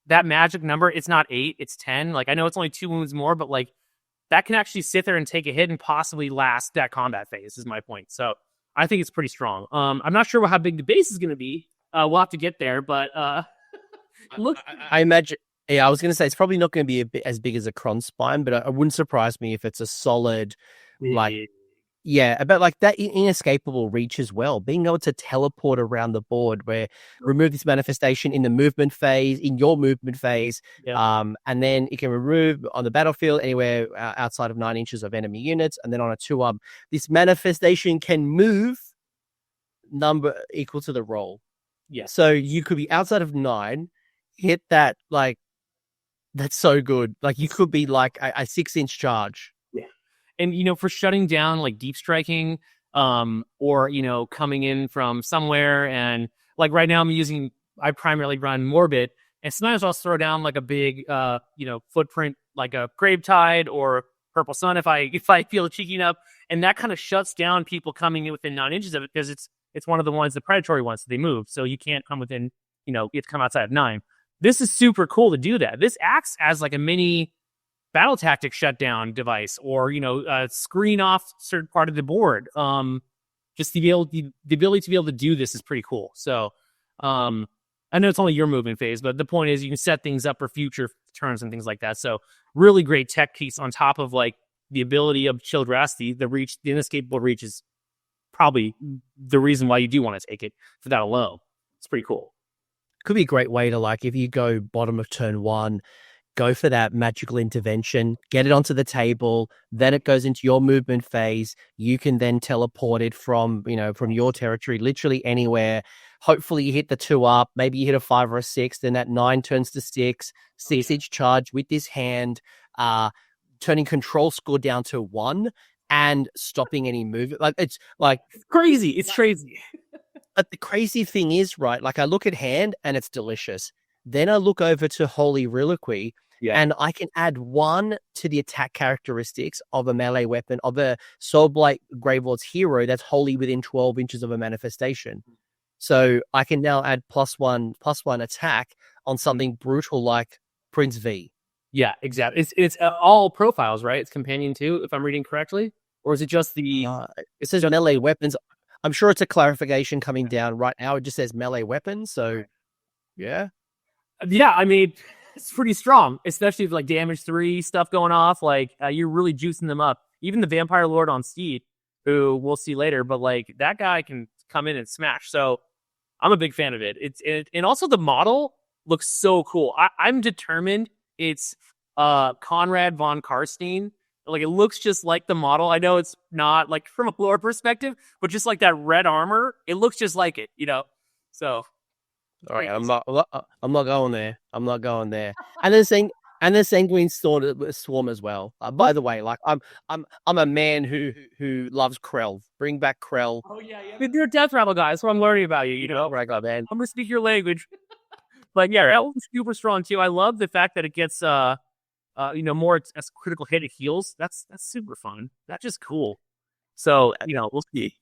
That magic number, it's not 8, it's 10. I know it's only 2 wounds more, but that can actually sit there and take a hit and possibly last that combat phase, is my point. So I think it's pretty strong. I'm not sure how big the base is going to be. We'll have to get there, but look. I imagine, I was going to say it's probably not going to be a bit as big as a Cron Spine, but it wouldn't surprise me if it's a solid, about that inescapable reach as well. Being able to teleport around the board, where remove this manifestation in the movement phase, in your movement phase, and then it can remove on the battlefield anywhere outside of 9 inches of enemy units, and then on a 2-up, this manifestation can move number equal to the roll. Yeah. So you could be outside of 9, hit that, that's so good. You could be a 6-inch charge. And, for shutting down, deep striking, or, coming in from somewhere. And, right now I primarily run Morbid. And sometimes I'll throw down, a big, footprint, like a Gravetide or Purple Sun if I feel cheeky enough. And that kind of shuts down people coming in within 9 inches of it, because it's one of the ones, the predatory ones, so they move. So you can't come within, you have to come outside of 9. This is super cool to do that. This acts as a mini battle tactic shutdown device, or screen off certain part of the board. Just the ability to be able to do this is pretty cool. So I know it's only your movement phase, but the point is you can set things up for future turns and things like that. So really great tech piece on top of the ability of Chilled Rasty. The reach, the inescapable reach, is probably the reason why you do want to take it for that alone. It's pretty cool. Could be a great way to if you go bottom of turn 1, go for that magical intervention, get it onto the table, then it goes into your movement phase. You can then teleport it from your territory, literally anywhere. Hopefully you hit the 2 up, maybe you hit a 5 or a 6, then that 9 turns to 6, CSH charge with this hand, turning control score down to 1 and stopping any movement. Like it's crazy. It's crazy. But the crazy thing is, right, like I look at hand and it's delicious. Then I look over to Holy Reliquary, and I can add 1 to the attack characteristics of a melee weapon of a Soulblight Gravelords hero that's wholly within 12 inches of a manifestation. So I can now add +1 attack on something brutal like Prince V. Yeah, exactly. It's all profiles, right? It's companion too, if I'm reading correctly, or is it just the? It says melee weapons. I'm sure it's a clarification coming down right now. It just says melee weapons. So, yeah. I mean, it's pretty strong, especially with like damage 3 stuff going off. Like you're really juicing them up. Even the Vampire Lord on Steed, who we'll see later, but like that guy can come in and smash. So I'm a big fan of it. And also the model looks so cool. I'm determined it's Conrad von Karstein. Like it looks just like the model. I know it's not like from a lore perspective, but just like that red armor, it looks just like it, So, all right, I'm not going there. I'm not going there. And then Sanguine Swarm as well. By the way, like I'm a man who loves Krell. Bring back Krell. Oh yeah. You're a death rattle guy. That's what I'm learning about you. Right, man. I'm gonna speak your language. But yeah, that one's super strong too. I love the fact that it gets more as critical hit, it heals. That's super fun. That's just cool. So, we'll see.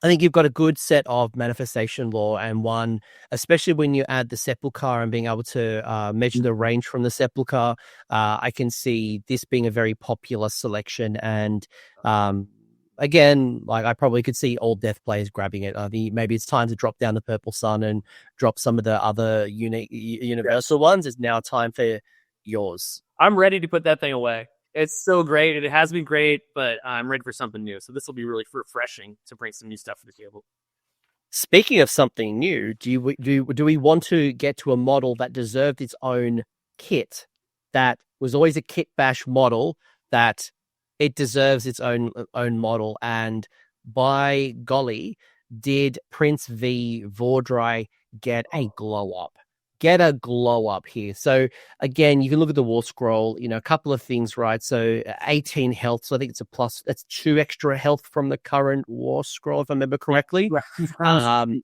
I think you've got a good set of manifestation lore, and one, especially when you add the Sepulchre and being able to measure the range from the Sepulchre, I can see this being a very popular selection. And again, like I probably could see all Death players grabbing it. I think maybe it's time to drop down the Purple Sun and drop some of the other unique universal ones. It's now time for yours. I'm ready to put that thing away. It's so great, and it has been great, but I'm ready for something new. So this will be really refreshing to bring some new stuff to the table. Speaking of something new, do we want to get to a model that deserved its own kit, that was always a kit bash model, that it deserves its own model? And by golly, did Prince V Vordry get a glow up? Get a glow up here. So again, you can look at the war scroll, a couple of things, right? So 18 health. So I think it's a plus. That's 2 extra health from the current war scroll, if I remember correctly. Some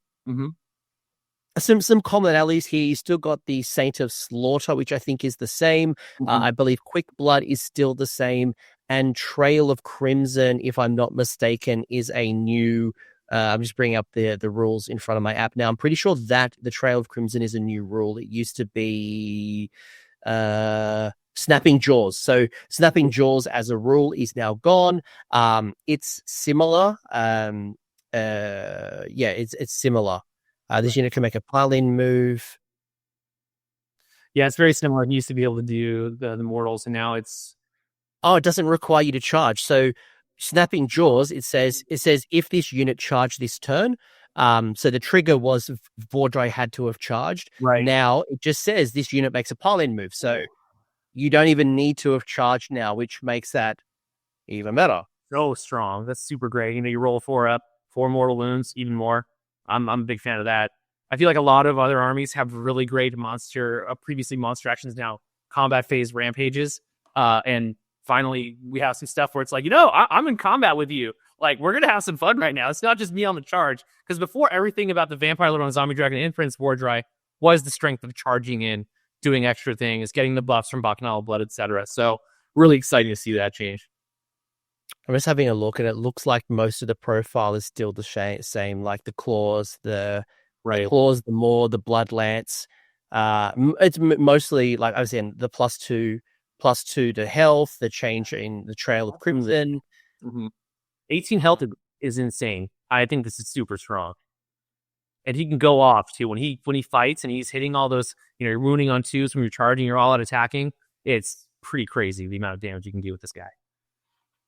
commonalities here. You still got the Saint of Slaughter, which I think is the same. I believe Quick Blood is still the same. And Trail of Crimson, if I'm not mistaken, is a new I'm just bringing up the rules in front of my app now. I'm pretty sure that the Trail of Crimson is a new rule. It used to be Snapping Jaws. So Snapping Jaws as a rule is now gone. It's similar. It's similar. This unit can make a pile-in move. Yeah, it's very similar. It used to be able to do the mortals, and now it's... Oh, it doesn't require you to charge. So Snapping Jaws, it says if this unit charged this turn, so the trigger was Vordry had to have charged. Right. Now it just says this unit makes a pile-in move, so you don't even need to have charged now, which makes that even better. So strong. That's super great. You roll 4 up, 4 mortal wounds, even more. I'm a big fan of that. I feel like a lot of other armies have really great previously monster actions, now combat phase rampages, and finally, we have some stuff where it's like, I'm in combat with you. Like, we're going to have some fun right now. It's not just me on the charge. Because before, everything about the Vampire Lord on Zombie Dragon and Prince Vordry was the strength of charging in, doing extra things, getting the buffs from Bacchanal Blood, etc. So, really exciting to see that change. I'm just having a look, and it looks like most of the profile is still the same, like the claws, the claws, the maw, the blood lance. It's mostly, like I was saying, the +2 to health, the change in the Trail of Crimson. 18 health is insane. I think this is super strong. And he can go off too when he fights and he's hitting all those, you're wounding on 2s when you're charging, you're all out attacking. It's pretty crazy the amount of damage you can do with this guy.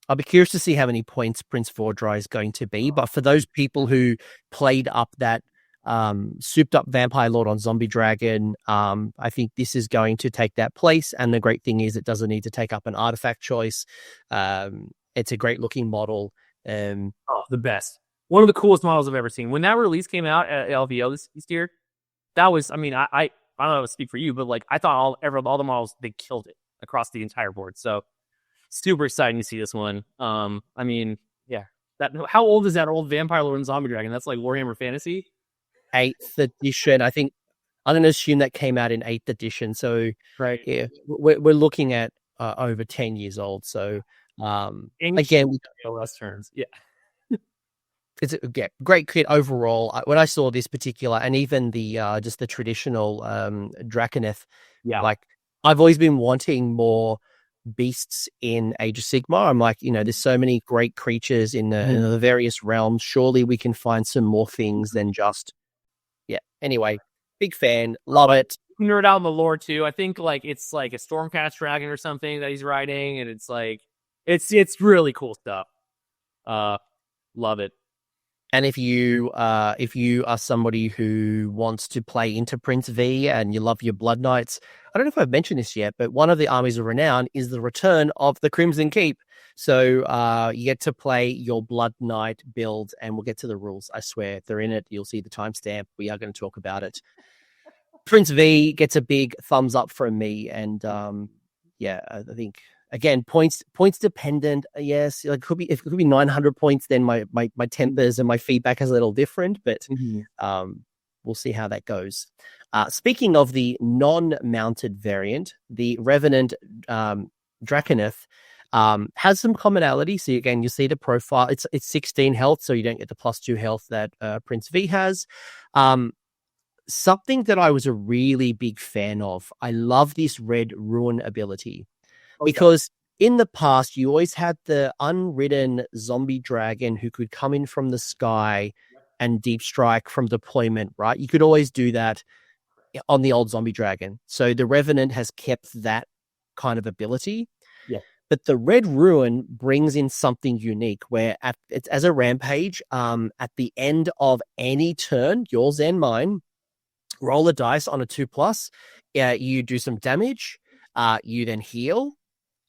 I'll be curious to see how many points Prince Vordry is going to be. But for those people who played up that souped up Vampire Lord on Zombie Dragon. I think this is going to take that place. And the great thing is it doesn't need to take up an artifact choice. It's a great looking model. The best. One of the coolest models I've ever seen. When that release came out at LVO this year, that was, I mean, I don't know how to speak for you, but like I thought all the models, they killed it across the entire board. So super exciting to see this one. I mean, yeah. How old is that old Vampire Lord and Zombie Dragon? That's like Warhammer Fantasy? 8th edition. I think I'm going to assume that came out in 8th edition. So right, yeah, we're looking at over 10 years old. So again, AoS terms, yeah. It's a great kit overall. When I saw this particular, and even the just the traditional Draconith, like I've always been wanting more beasts in Age of Sigmar. I'm like, there's so many great creatures in the various realms. Surely we can find some more things than just, Anyway, big fan, love it. Nerd out in the lore too. I think like it's like a Stormcast dragon or something that he's riding, and it's like it's really cool stuff. Love it. And if you are somebody who wants to play into Prince V and you love your Blood Knights, I don't know if I've mentioned this yet, but one of the Armies of Renown is the return of the Crimson Keep. So you get to play your Blood Knight build, and we'll get to the rules. I swear, they're in it. You'll see the timestamp. We are going to talk about it. Prince V gets a big thumbs up from me, and I think. Again, points dependent. Yes, like if it could be 900 points, then my tempers and my feedback is a little different. But we'll see how that goes. Speaking of the non-mounted variant, the Revenant Draconith has some commonality. So again, you see the profile. It's 16 health, so you don't get the +2 health that Prince V has. Something that I was a really big fan of. I love this Red Ruin ability. Because in the past, you always had the unridden zombie dragon who could come in from the sky and deep strike from deployment, right? You could always do that on the old zombie dragon. So the Revenant has kept that kind of ability. Yeah. But the Red Ruin brings in something unique where it's as a rampage, at the end of any turn, yours and mine, roll a dice on a 2+. You do some damage. You then heal.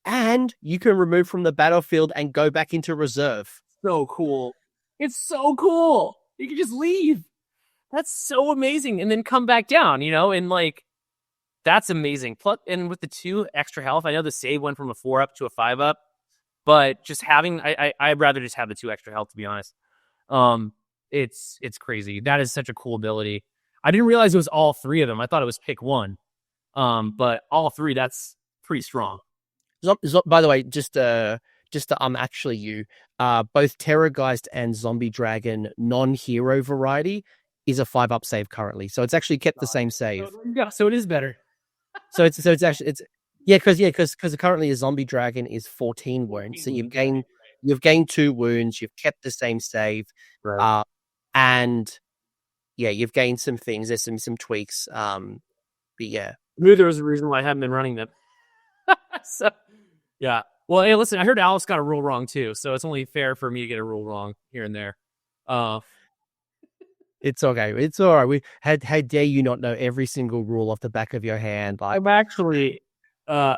And you can remove from the battlefield and go back into reserve. So cool. It's so cool. You can just leave. That's so amazing. And then come back down, and like, that's amazing. Plus, and with the 2 extra health, I know the save went from a 4 up to a 5 up, but just having, I'd rather just have the 2 extra health, to be honest. It's crazy. That is such a cool ability. I didn't realize it was all 3 of them. I thought it was pick 1. But all 3, that's pretty strong. By the way, just actually you, both Terrorgeist and Zombie Dragon non-hero variety is a 5+ save currently, so it's actually kept the same save. So it is better. so it's because currently a Zombie Dragon is 14 wounds, so you've gained 2 wounds, you've kept the same save, right. And you've gained some things. There's some tweaks, but yeah, maybe there was a reason why I haven't been running them. So, yeah. Well, hey, listen, I heard Alex got a rule wrong too, so it's only fair for me to get a rule wrong here and there. It's okay. It's all right. How dare you not know every single rule off the back of your hand? I'm actually, yeah.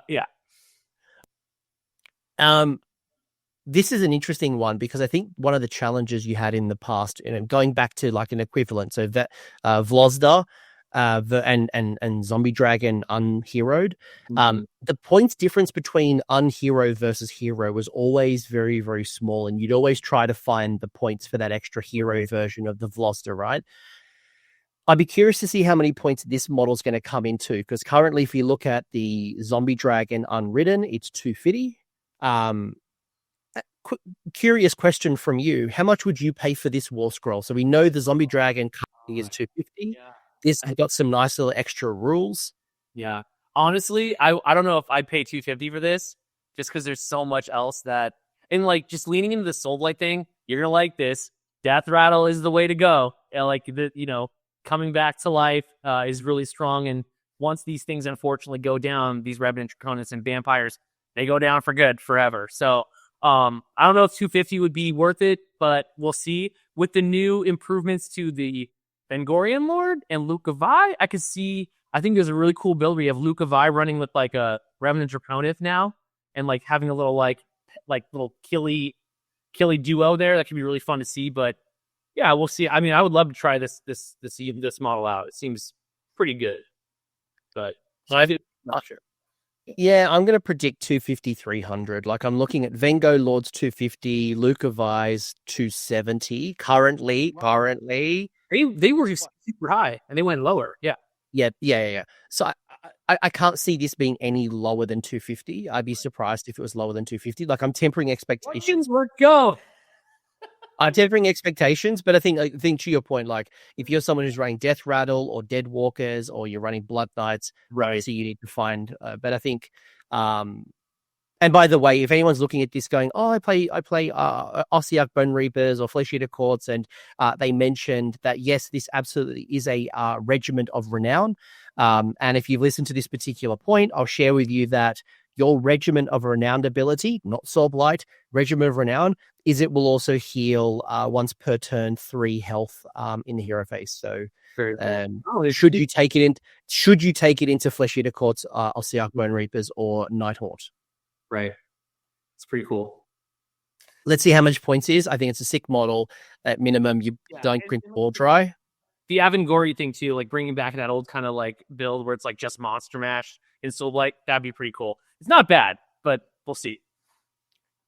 This is an interesting one because I think one of the challenges you had in the past, going back to like an equivalent, so that Vlozda. And Zombie Dragon unheroed. The points difference between unhero versus hero was always very, very small, and you'd always try to find the points for that extra hero version of the Vlozda, right? I'd be curious to see how many points this model's going to come into, because currently, if you look at the Zombie Dragon unridden, it's 250. Curious question from you: how much would you pay for this War Scroll? So we know the Zombie Dragon currently is 250. Yeah. This has got some nice little extra rules. Yeah. Honestly, I don't know if I'd pay 250 for this, just because there's so much else that, and like just leaning into the Soulblight thing, you're gonna like this. Death Rattle is the way to go. And like coming back to life is really strong. And once these things unfortunately go down, these Revenant Draconiths and vampires, they go down for good forever. So I don't know if 250 would be worth it, but we'll see. With the new improvements to the Vengorian Lord and Lukavai. I think there's a really cool build where you have Lukavai running with like a Revenant Draconith now, and like having a little like little killy duo there. That could be really fun to see. But yeah, we'll see. I mean, I would love to try this model out. It seems pretty good, but I'm not sure. Yeah, I'm going to predict 250, 300. Like, I'm looking at Vengo Lord's 250, Lukavai's 270. Currently. They were super high, and they went lower. Yeah. So I can't see this being any lower than 250. I'd be surprised if it was lower than 250. Like, I'm tempering expectations. I'm tempering expectations, but I think to your point, like, if you're someone who's running Death Rattle or Dead Walkers, or you're running Blood Knights, right? So you need to find. But I think, and by the way, if anyone's looking at this going, oh, I play Ossiarch Bone Reapers or Flesh Eater Courts, and they mentioned that yes, this absolutely is a regiment of renown. And if you've listened to this particular point, I'll share with you that your Regiment of Renowned ability, not Soulblight, Regiment of Renown, is it will also heal once per turn 3 health in the hero phase. So should you take it into Flesh Eater Courts, Ossiarch Bone Reapers, or Nighthaunt? Right. It's pretty cool. Let's see how much points is. I think it's a sick model. At minimum, you don't print ball dry. The Avangori thing too, like bringing back that old kind of like build where it's like just Monster Mash in Soulblight, that'd be pretty cool. It's not bad, but we'll see.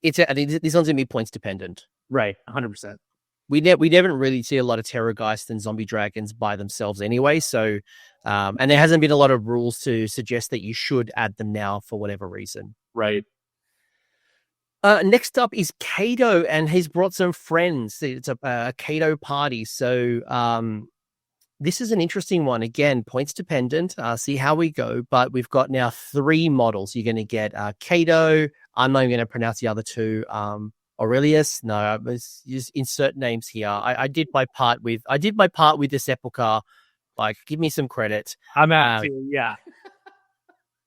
I think this one's gonna be points dependent. Right, 100%. We never really see a lot of Terrorgeist and Zombie Dragons by themselves anyway. So, and there hasn't been a lot of rules to suggest that you should add them now for whatever reason. Right. Next up is Kato, and he's brought some friends. It's a Kato party. So, this is an interesting one. Again, points dependent. See how we go. But we've got now 3 models. You're going to get Kato. I'm not even going to pronounce the other 2. Aurelius. No, just insert names here. I did my part with the Sepulchre. Like, give me some credit. I'm at yeah.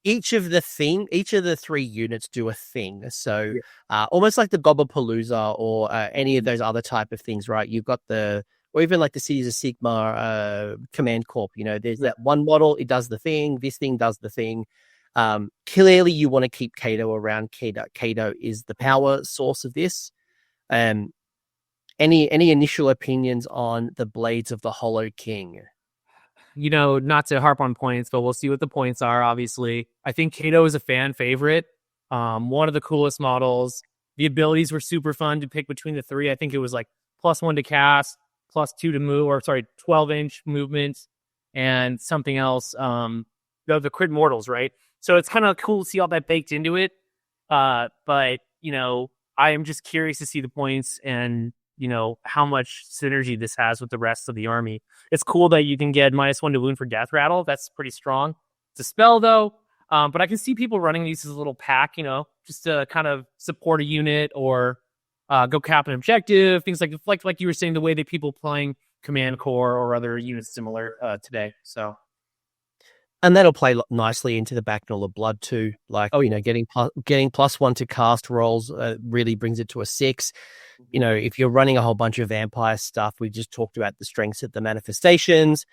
Each of the 3 units do a thing. So almost like the Gobapalooza or any of those other type of things, right? You've got or even like the Cities of Sigmar Command Corp. You know, there's that one model, it does the thing, this thing does the thing. Clearly you want to keep Kato around. Kato is the power source of this. Any initial opinions on the Blades of the Hollow King? You know, not to harp on points, but we'll see what the points are, obviously. I think Kato is a fan favorite. One of the coolest models. The abilities were super fun to pick between the 3. I think it was like +1 to cast, +2 to move, 12-inch movements, and something else. The crit mortals, right? So it's kind of cool to see all that baked into it. But, you know, I am just curious to see the points and, you know, how much synergy this has with the rest of the army. It's cool that you can get -1 to wound for Death Rattle. That's pretty strong. It's a spell, though. But I can see people running these as a little pack, you know, just to kind of support a unit or go cap an objective, things like you were saying, the way that people playing Command Core or other units similar today. So, and that'll play nicely into the Backnell of Blood too. Like, you know, getting +1 to cast rolls really brings it to a 6. You know, if you're running a whole bunch of vampire stuff, we just talked about the strengths of the manifestations.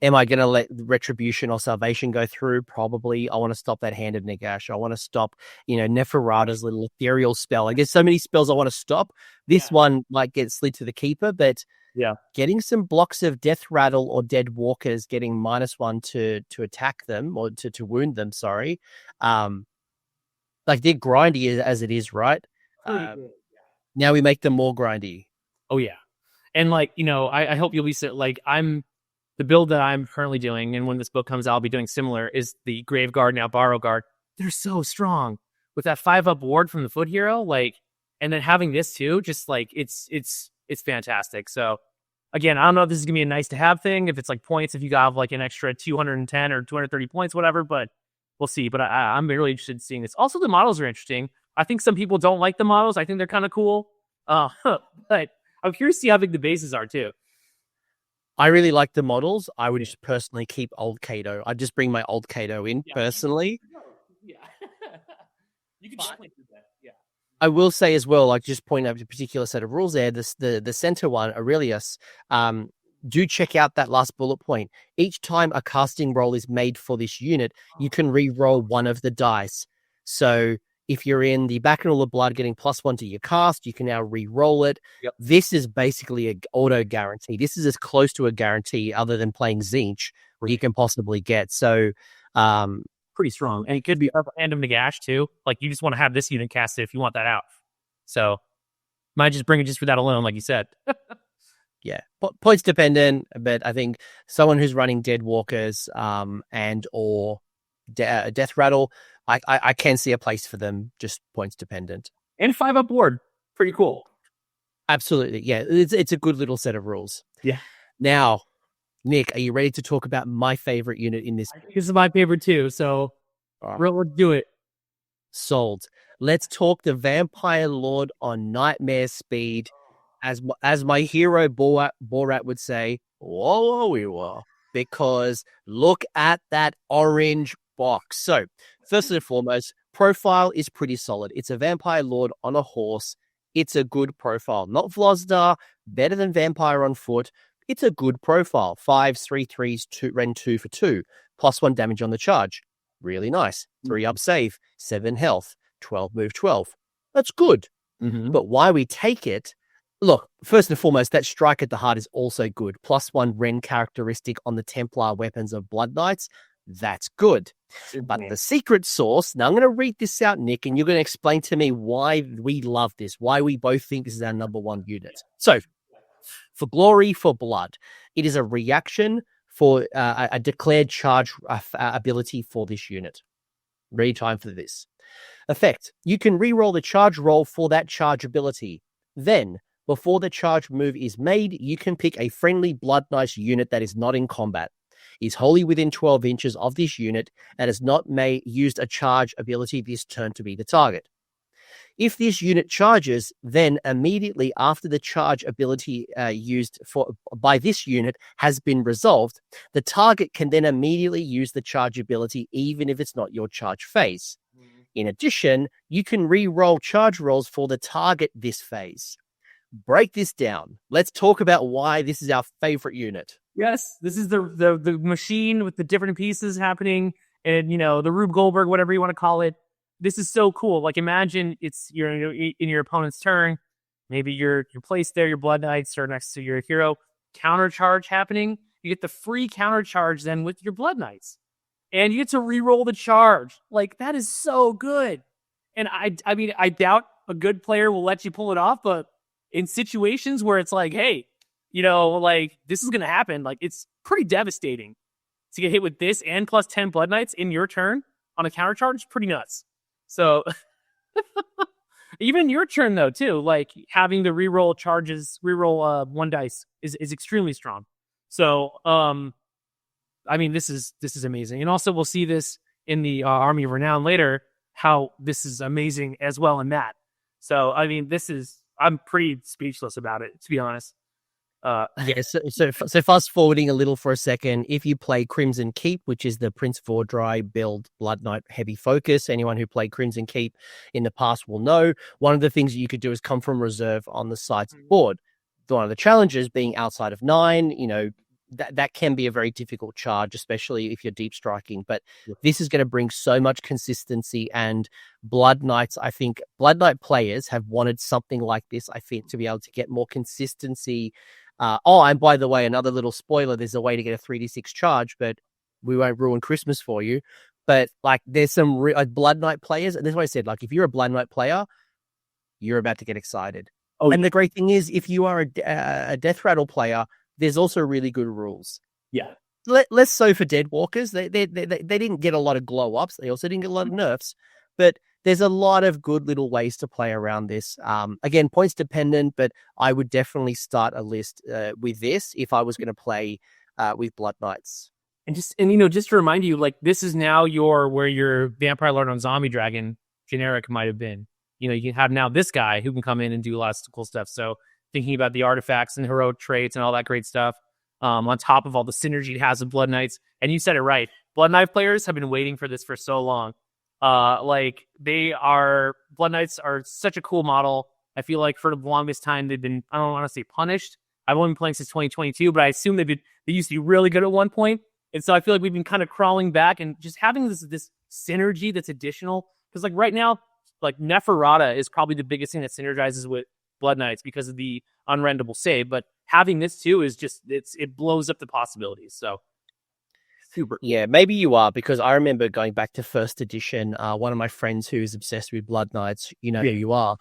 Am I going to let Retribution or Salvation go through? Probably. I want to stop that Hand of Nagash. I want to stop, you know, Neferata's little ethereal spell. I guess so many spells I want to stop. This one might get slid to the keeper, but getting some blocks of Death Rattle or Dead Walkers, getting -1 to attack them or to wound them. Sorry, like they're grindy as it is, right? Now we make them more grindy. Oh yeah, and like, you know, I hope you'll be like the build that I'm currently doing, and when this book comes out, I'll be doing similar, is the Grave Guard, now Barrow Guard. They're so strong with that 5-up ward from the foot hero, like, and then having this too, just like it's fantastic. So again, I don't know if this is gonna be a nice to have thing, if it's like points, if you got like an extra 210 or 230 points, whatever, but we'll see. But I'm really interested in seeing this. Also, the models are interesting. I think some people don't like the models. I think they're kind of cool. But I'm curious to see how big the bases are too. I really like the models. I would just personally keep old Kato. I'd just bring my old Kato in personally. Yeah. You can definitely do that. Yeah. I will say as well, like, just point out a particular set of rules there. The center one, Aurelius, do check out that last bullet point. Each time a casting roll is made for this unit, you can re-roll one of the dice. So if you're in the Bacchanal of Blood getting +1 to your cast, you can now re-roll it. Yep. This is basically an auto guarantee. This is as close to a guarantee other than playing Tzeentch you can possibly get. So pretty strong. And it could be random Nagash too. Like you just want to have this unit casted if you want that out. So might just bring it just for that alone, like you said. Yeah, points dependent, but I think someone who's running Deadwalkers and or Death Rattle, I can see a place for them, just points dependent. And 5-up board. Pretty cool. Absolutely. Yeah, it's a good little set of rules. Yeah. Now, Nick, are you ready to talk about my favorite unit in this? This is my favorite too, so let's do it. Sold. Let's talk the Vampire Lord on Nightmare Speed. As my hero Borat would say, whoa, we were. Because look at that orange box. So, first and foremost, profile is pretty solid. It's a Vampire Lord on a horse. It's a good profile. Not Vlozdar, better than Vampire on foot. It's a good profile. 5s, 3/3s, 2 Ren 2 for 2. +1 damage on the charge. Really nice. 3-up save, 7 health, 12 move 12. That's good. Mm-hmm. But why we take it, look, first and foremost, that strike at the heart is also good. +1 Ren characteristic on the Templar weapons of Blood Knights. That's good. But the secret sauce, now I'm going to read this out, Nick, and you're going to explain to me why we love this, why we both think this is our #1 unit. So, for Glory for Blood, it is a reaction for a declared charge ability for this unit. Ready time for this. Effect. You can reroll the charge roll for that charge ability. Then, before the charge move is made, you can pick a friendly Blood Knights unit that is not in combat, is wholly within 12 inches of this unit, and has not used a charge ability this turn to be the target. If this unit charges, then immediately after the charge ability used by this unit has been resolved, the target can then immediately use the charge ability even if it's not your charge phase. In addition, you can re-roll charge rolls for the target this phase. Break this down. Let's talk about why this is our favorite unit. Yes, this is the machine with the different pieces happening, and the Rube Goldberg, whatever you want to call it. This is so cool. Like imagine it's in your opponent's turn. Maybe you're placed there. Your Blood Knights are next to your hero. Counter charge happening. You get the free counter charge then with your Blood Knights, and you get to re-roll the charge. Like that is so good. And I mean I doubt a good player will let you pull it off, but in situations where it's like, hey, like this is gonna happen. Like it's pretty devastating to get hit with this and +10 Blood Knights in your turn on a counter charge. Pretty nuts. So even your turn though too, like having the reroll charges, reroll 1 dice is extremely strong. So I mean this is amazing, and also we'll see this in the Army of Renown later, how this is amazing as well in that. So I mean I'm pretty speechless about it, to be honest. So fast forwarding a little for a second, if you play Crimson Keep, which is the Prince Vordry build Blood Knight heavy focus, anyone who played Crimson Keep in the past will know, one of the things that you could do is come from reserve on the sides of the board. One of the challenges being outside of 9, that can be a very difficult charge, especially if you're deep striking. But this is going to bring so much consistency, and Blood Knights, I think Blood Knight players have wanted something like this, I think, to be able to get more consistency. And by the way, another little spoiler, there's a way to get a 3d6 charge, but we won't ruin Christmas for you. But like there's some Blood Knight players, and that's what I said, like if you're a Blood Knight player, you're about to get excited. And the great thing is, if you are a Death Rattle player, there's also really good rules. Yeah. Less so for Deadwalkers. They didn't get a lot of glow ups. They also didn't get a lot of nerfs. But there's a lot of good little ways to play around this. Again, points dependent, but I would definitely start a list with this if I was going to play with Blood Knights. And just to remind you, like this is now where your Vampire Lord on Zombie Dragon generic might have been. You can have now this guy who can come in and do lots of cool stuff. So thinking about the artifacts and heroic traits and all that great stuff, on top of all the synergy it has with Blood Knights. And you said it right. Blood Knight players have been waiting for this for so long. Blood Knights are such a cool model. I feel like for the longest time they've been, I don't want to say punished. I've only been playing since 2022, but I assume they used to be really good at one point. And so I feel like we've been kind of crawling back and just having this synergy that's additional. Because like right now, like Neferata is probably the biggest thing that synergizes with Blood Knights because of the unrendable save. But having this too is just it blows up the possibilities. So super. Yeah, maybe you are, because I remember going back to first edition. One of my friends who's obsessed with Blood Knights, you know who you are.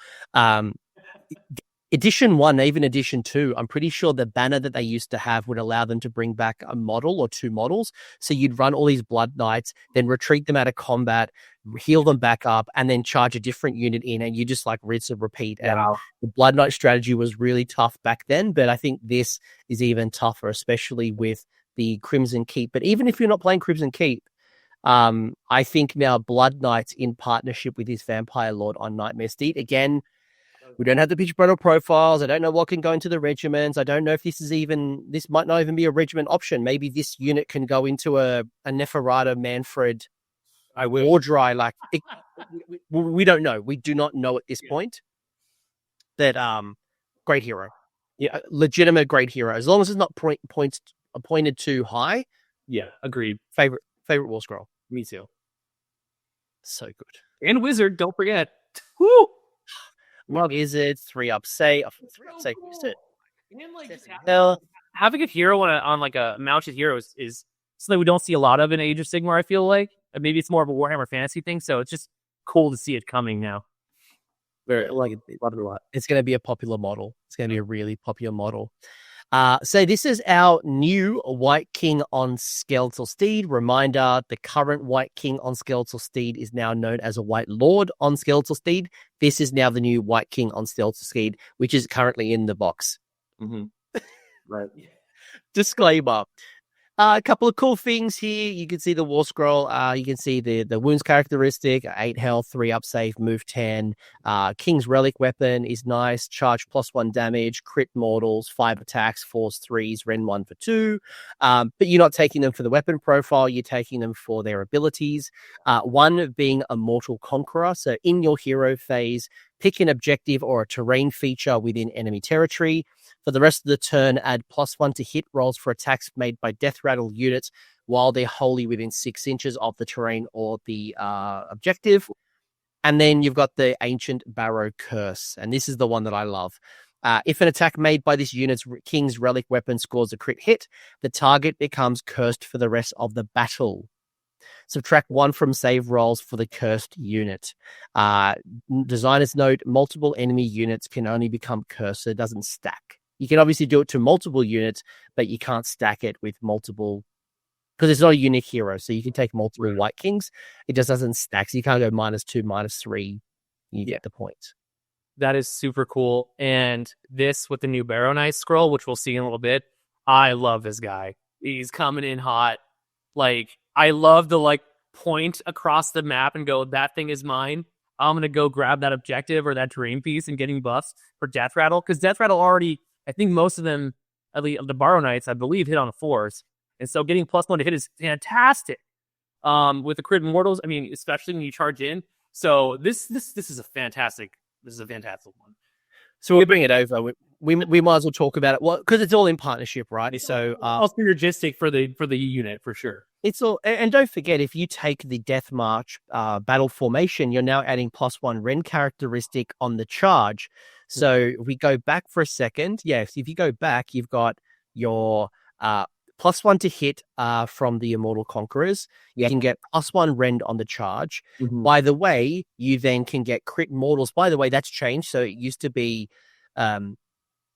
Edition 1, even Edition 2, I'm pretty sure the banner that they used to have would allow them to bring back a model or 2 models. So you'd run all these Blood Knights, then retreat them out of combat, heal them back up, and then charge a different unit in, and you just like rinse and repeat. And the Blood Knight strategy was really tough back then, but I think this is even tougher, especially with the Crimson Keep. But even if you're not playing Crimson Keep, I think now Blood Knights in partnership with his Vampire Lord on Nightmare Steed, again, we don't have the pitch battle profiles. I don't know what can go into the regiments. I don't know if this might not even be a regiment option. Maybe this unit can go into a Neferata, Manfred, Wardry. Like we don't know. We do not know at this point. That great hero, yeah, legitimate great hero. As long as it's not points appointed too high. Yeah, agreed. Favorite war scroll. Me too. So good. And wizard, don't forget. Woo! Wizard, 3-up say. 3-up say. Having a hero on like a mounted hero is something we don't see a lot of in Age of Sigmar, I feel like. Maybe it's more of a Warhammer Fantasy thing, so it's just cool to see it coming now. Very like love it a lot. It's going to be a popular model. It's going to be a really popular model. So this is our new White King on Skeletal Steed. Reminder, the current White King on Skeletal Steed is now known as a White Lord on Skeletal Steed. This is now the new White King on Skeletal Steed, which is currently in the box. Mm-hmm. Right. Disclaimer. A couple of cool things here. You can see the War Scroll. You can see the wounds characteristic, 8 health, 3-up save, move 10. King's Relic weapon is nice. Charge +1 damage, crit mortals, 5 attacks, force 3s, Ren 1 for 2. But you're not taking them for the weapon profile. You're taking them for their abilities. One being a Mortal Conqueror. So in your hero phase, pick an objective or a terrain feature within enemy territory. For the rest of the turn, add +1 to hit rolls for attacks made by Death Rattle units while they're wholly within 6 inches of the terrain or the objective. And then you've got the Ancient Barrow Curse. And this is the one that I love. If an attack made by this unit's King's Relic weapon scores a crit hit, the target becomes cursed for the rest of the battle. Subtract 1 from save rolls for the cursed unit. Designer's note, multiple enemy units can only become cursed, so it doesn't stack. You can obviously do it to multiple units, but you can't stack it with multiple, because it's not a unique hero. So you can take multiple White Kings. It just doesn't stack. So you can't go -2, -3. You get the point. That is super cool. And this with the new Barrow Knights scroll, which we'll see in a little bit. I love this guy. He's coming in hot. Like, I love the point across the map and go, that thing is mine. I'm going to go grab that objective or that terrain piece and getting buffs for Death Rattle. Because Death Rattle already, I think most of them, at least the Barrow Knights, I believe, hit on the 4s. And so getting +1 to hit is fantastic. With the crit mortals, I mean, especially when you charge in. So this is a fantastic one. So we'll bring it over. We might as well talk about it. Well, because it's all in partnership, right? So all synergistic for the unit for sure. It's all, and don't forget, if you take the Death March battle formation, you're now adding +1 Ren characteristic on the charge. So if we go back for a second, yes, if you go back, you've got your +1 to hit from the Immortal Conquerors. You can get +1 rend on the charge. Mm-hmm. By the way, you then can get crit mortals. By the way, that's changed. So it used to be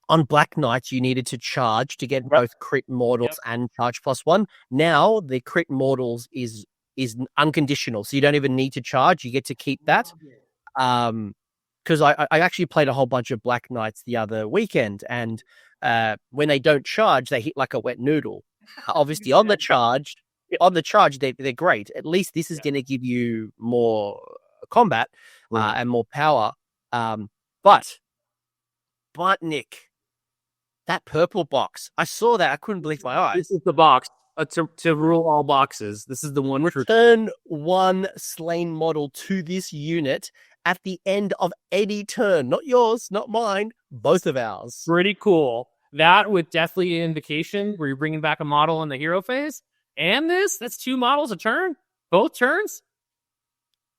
on Black Knights, you needed to charge to get both crit mortals and charge +1. Now the crit mortals is unconditional. So you don't even need to charge. You get to keep that. Because I actually played a whole bunch of Black Knights the other weekend, and when they don't charge, they hit like a wet noodle. Obviously, on the charge, they're great. At least this is going to give you more combat and more power. But Nick, that purple box, I saw that. I couldn't believe my eyes. This is the box to rule all boxes. This is the one. Return 1 slain model to this unit at the end of any turn. Not yours, not mine, both of ours. Pretty cool. that with Deathly Invocation, where you're bringing back a model in the hero phase, and that's 2 models a turn, both turns.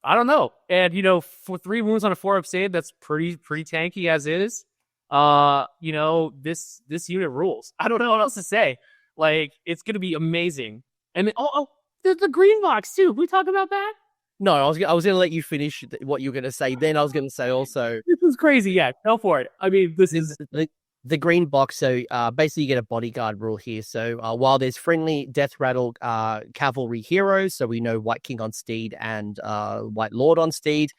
I don't know. And, for 3 wounds on a 4-up save, that's pretty tanky as is. This unit rules. I don't know what else to say. Like, it's going to be amazing. And then, the green box, too. Can we talk about that? No, I was going to let you finish what you were going to say. Then I was going to say also... This is crazy. Yeah, go for it. I mean, this is... The green box, so basically you get a bodyguard rule here. So while there's friendly Death Rattle cavalry heroes, so we know White King on Steed and White Lord on Steed,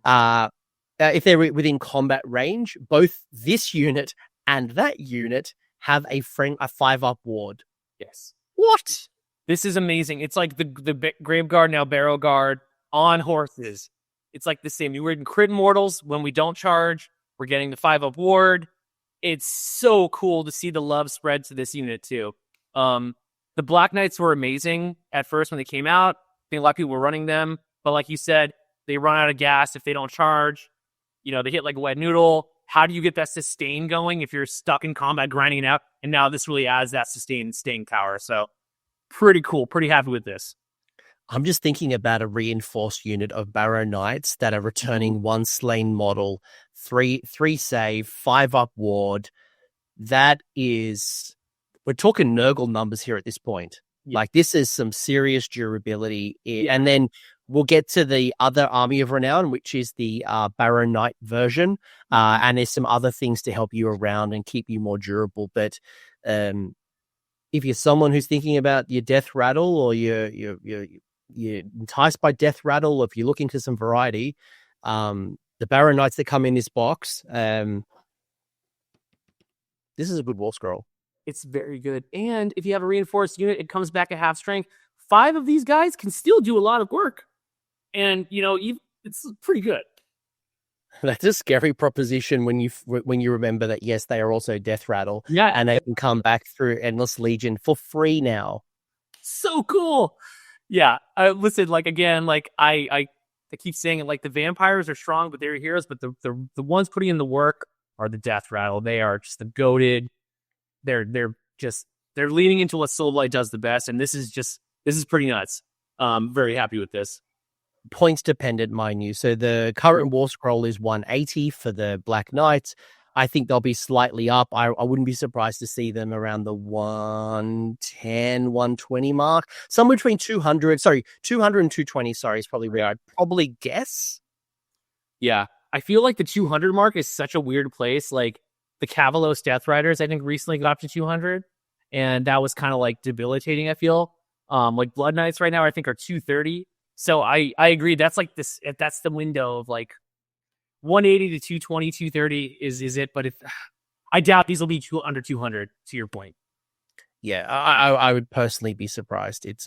if they're within combat range, both this unit and that unit have a 5-up ward. Yes. What? This is amazing. It's like the Grave Guard, now Barrow Guard, on horses. It's like the same. We're in crit mortals. When we don't charge, we're getting the 5-up ward. It's so cool to see the love spread to this unit, too. The Black Knights were amazing at first when they came out. I think a lot of people were running them. But like you said, they run out of gas if they don't charge. They hit like a wet noodle. How do you get that sustain going if you're stuck in combat grinding it out? And now this really adds that sustain and staying power. So pretty cool. Pretty happy with this. I'm just thinking about a reinforced unit of Barrow Knights that are returning 1 slain model, 3 save, 5-up ward. That is, we're talking Nurgle numbers here at this point. Yeah. Like, this is some serious durability. Yeah. And then we'll get to the other Army of Renown, which is the Barrow Knight version. And there's some other things to help you around and keep you more durable. But if you're someone who's thinking about your Death Rattle, or you're enticed by Death Rattle, or if you're looking for some variety, the Barrow Knights that come in this box, this is a good war scroll. It's very good. And if you have a reinforced unit, it comes back at half strength. 5 of these guys can still do a lot of work. And, it's pretty good. That's a scary proposition when you remember that, yes, they are also Death Rattle. Yeah. And they can come back through Endless Legion for free now. So cool. Yeah. Listen, again, I keep saying it, the vampires are strong, but they're heroes. But the ones putting in the work are the Death Rattle. They are just the goated. They're leaning into what Soulblight does the best. And this is pretty nuts. Very happy with this. Points dependent, mind you. So the current war scroll is 180 for the Black Knights. I think they'll be slightly up. I wouldn't be surprised to see them around the 110, 120 mark. Somewhere between 200 and 220, is probably where I'd probably guess. Yeah. I feel like the 200 mark is such a weird place. Like, the Cavalos Death Riders, I think, recently got up to 200. And that was kind of, debilitating, I feel. Blood Knights right now, I think, are 230. So I agree. That's that's the window of 180 to 220, 230 is it. But I doubt these will be under 200, to your point. Yeah, I would personally be surprised. It's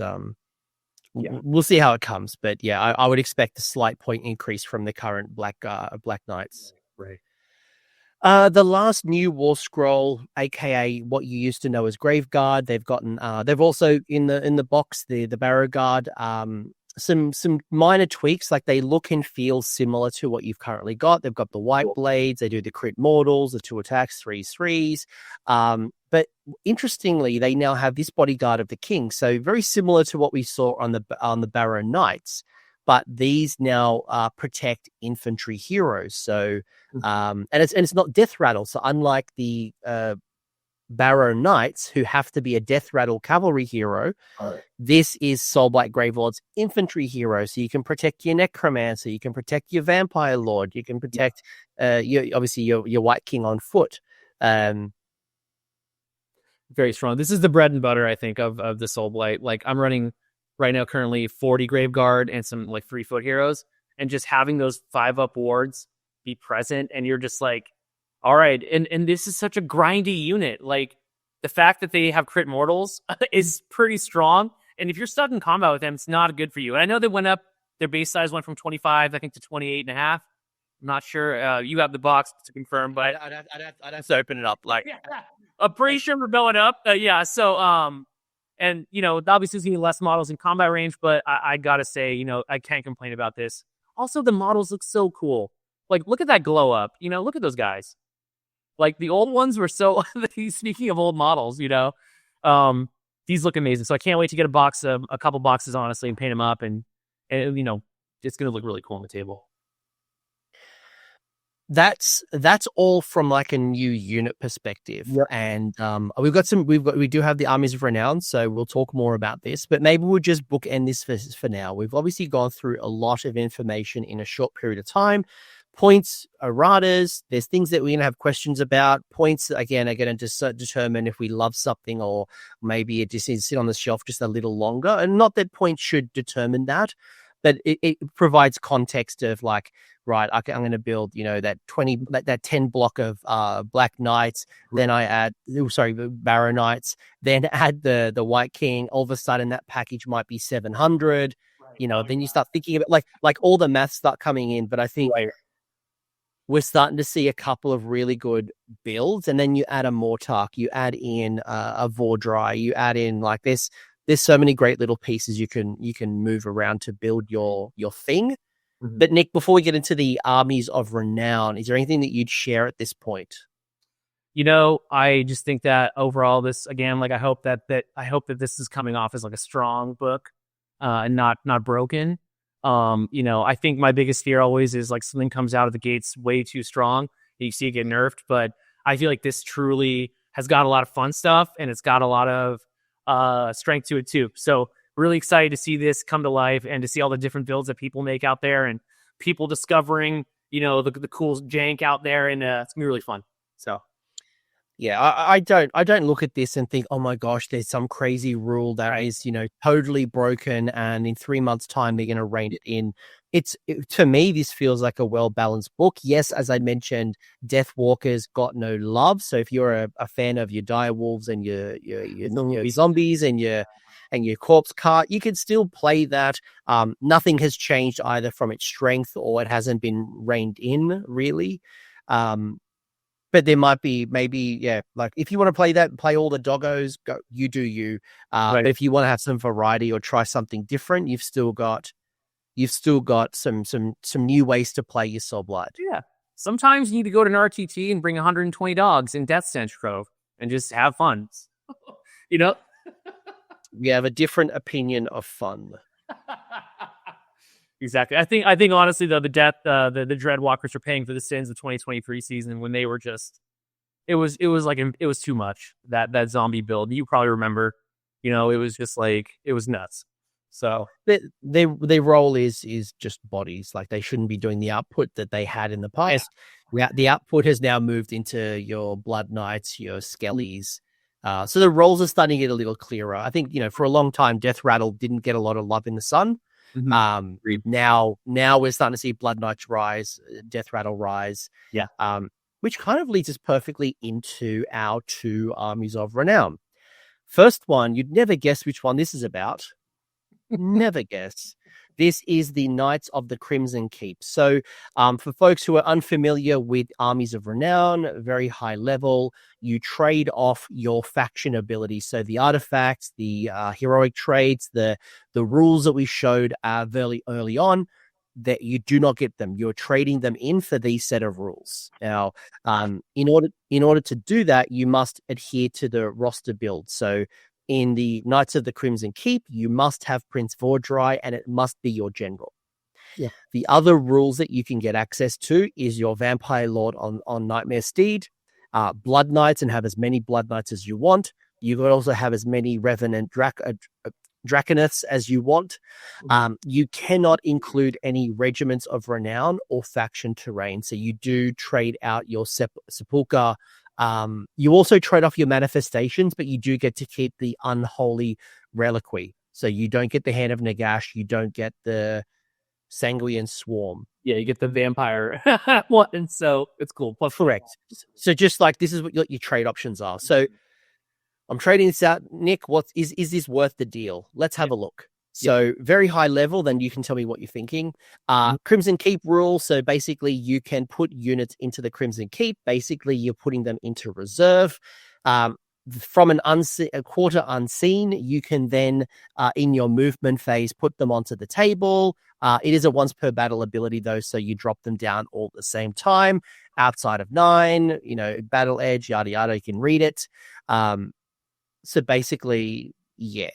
we'll see how it comes, but yeah, I would expect a slight point increase from the current Black Knights. Right. The last new war scroll, aka what you used to know as Grave Guard, they've also in the box the Barrow Guard, some minor tweaks, they look and feel similar to what you've currently got. They've got the white blades, they do the crit mortals, the 2 attacks, 3s. But interestingly, they now have this bodyguard of the king, so very similar to what we saw on the Barrow Knights. But these now protect infantry heroes. So, and it's not Death Rattle. So unlike the Barrow Knights, who have to be a Death Rattle cavalry hero, this is Soulblight Gravelords infantry hero. So you can protect your Necromancer, you can protect your Vampire Lord, you can protect your White King on foot. Very strong. This is the bread and butter, I think, of the Soulblight. I'm running right now currently 40 Grave Guard and some 3-foot heroes, and just having those 5-up wards be present, and you're just all right. And this is such a grindy unit. The fact that they have crit mortals is pretty strong. And if you're stuck in combat with them, it's not good for you. And I know they went up, their base size went from 25, I think, to 28.5. I'm not sure. You have the box to confirm, but I'd have to open it up. I'm pretty sure we're going up. Yeah. So, and, obviously, there's going to be less models in combat range, but I got to say, I can't complain about this. Also, the models look so cool. Look at that glow up. Look at those guys. Like the old ones were so. Speaking of old models, these look amazing. So I can't wait to get a couple boxes, honestly, and paint them up, and it's gonna look really cool on the table. That's all from like a new unit perspective. Yep. And we do have the Armies of Renown, so we'll talk more about this, but maybe we'll just bookend this for now. We've obviously gone through a lot of information in a short period of time. Points, erratas, there's things that we're going to have questions about. Points, again, are going to determine if we love something, or maybe it just needs to sit on the shelf just a little longer. And not that points should determine that, but it provides context of like, right, okay, I'm going to build, that 10 block of Black Knights. Then I add, the Barrow Knights. Then add the White King. All of a sudden, that package might be 700. Then you start thinking about like all the maths start coming in. But I think we're starting to see a couple of really good builds, and then you add a Mortark, you add in a Vordry, you add in like this. There's so many great little pieces you can move around to build your thing. Mm-hmm. But Nick, before we get into the Armies of Renown, is there anything that you'd share at this point? I just think that overall, this again, like I hope that this is coming off as like a strong book, and not broken. I think my biggest fear always is like something comes out of the gates way too strong, and you see it get nerfed. But I feel like this truly has got a lot of fun stuff, and it's got a lot of strength to it too. So really excited to see this come to life, and to see all the different builds that people make out there, and people discovering, the cool jank out there, and it's gonna be really fun. So. Yeah, I don't look at this and think, oh my gosh, there's some crazy rule that is, totally broken, and in 3 months' time they're going to rein it in. To me, this feels like a well-balanced book. Yes, as I mentioned, Deathwalker's got no love. So if you're a fan of your direwolves and your zombies and your corpse cart, you can still play that. Nothing has changed either from its strength, or it hasn't been reined in really. But there might be like if you want to play that, play all the doggos, go, you do you. Right. But if you want to have some variety or try something different, you've still got some new ways to play your Soulblight. Yeah. Sometimes you need to go to an RTT and bring 120 dogs in Death Stench Grove and just have fun. We have a different opinion of fun. Exactly. I think honestly though, the Dreadwalkers are paying for the sins of 2023 season, when they were just, it was too much, that zombie build. You probably remember, it was just like, it was nuts. So their role is just bodies. Like they shouldn't be doing the output that they had in the past. Yeah. The output has now moved into your Blood Knights, your Skellies. So the roles are starting to get a little clearer. I think, for a long time, Death Rattle didn't get a lot of love in the sun. Mm-hmm. Now we're starting to see Blood Knights rise, Death Rattle rise. Yeah. Which kind of leads us perfectly into our 2 Armies of Renown. First one, you'd never guess which one this is about. Never guess. This is the Knights of the Crimson Keep. So for folks who are unfamiliar with Armies of Renown, very high level, you trade off your faction abilities. So the artifacts, the heroic traits, the rules that we showed very early on, that you do not get them. You're trading them in for these set of rules. Now, in order to do that, you must adhere to the roster build. So in the Knights of the Crimson Keep, you must have Prince Vordry, and it must be your general. Yeah. The other rules that you can get access to is your Vampire Lord on Nightmare Steed, Blood Knights, and have as many Blood Knights as you want. You could also have as many Revenant Draconiths as you want. You cannot include any regiments of renown or faction terrain. So you do trade out your Sepulchre. You also trade off your manifestations, but you do get to keep the Unholy Reliquary. So you don't get the Hand of Nagash. You don't get the Sanguine Swarm. Yeah, you get the Vampire one, and so it's cool. Plus, correct. So just like this is what your trade options are. So I'm trading this out. Nick, is this worth the deal? Let's have a look. So very high level, then you can tell me what you're thinking. Crimson Keep rule. So basically you can put units into the Crimson Keep. Basically you're putting them into reserve. from a quarter unseen, you can then, in your movement phase, put them onto the table. It is a once per battle ability, though, so you drop them down all at the same time. Outside of 9, battle edge, yada yada. You can read it. So basically, yeah.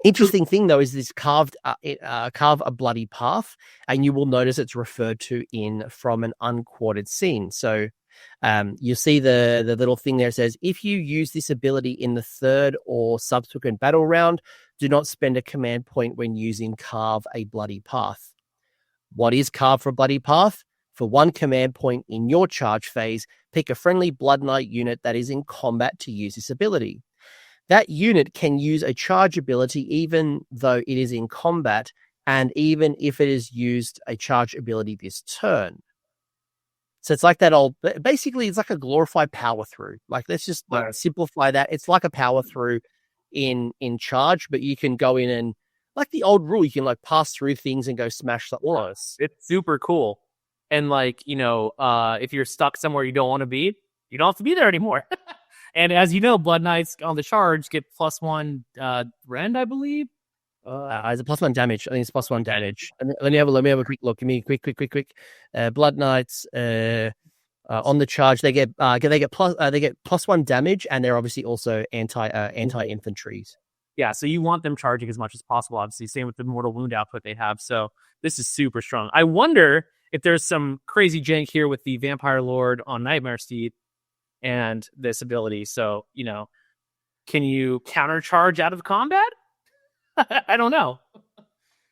Interesting thing though is this carve a bloody path, and you will notice it's referred to in from an unquartered scene. So you see the little thing there says, if you use this ability in the third or subsequent battle round, do not spend a command point when using carve a bloody path. What is carve for a bloody path? For 1 command point in your charge phase, pick a friendly Blood Knight unit that is in combat to use this ability. That unit can use a charge ability even though it is in combat, and even if it is used a charge ability this turn. So it's like that basically it's like a glorified power through. Like, let's just simplify that. It's like a power through in charge, but you can go in and, like the old rule, you can like pass through things and go smash something else. It's super cool. And like, if you're stuck somewhere you don't want to be, you don't have to be there anymore. And as you know, Blood Knights on the charge get +1 rend, I believe. It's a +1 damage. I think it's +1 damage. Let me have a quick look. Give me quick. Blood Knights on the charge, they get +1 damage, and they're obviously also anti infantries. Yeah, so you want them charging as much as possible. Obviously, same with the mortal wound output they have. So this is super strong. I wonder if there's some crazy jank here with the Vampire Lord on Nightmare Steed and this ability. So, can you countercharge out of combat? I don't know.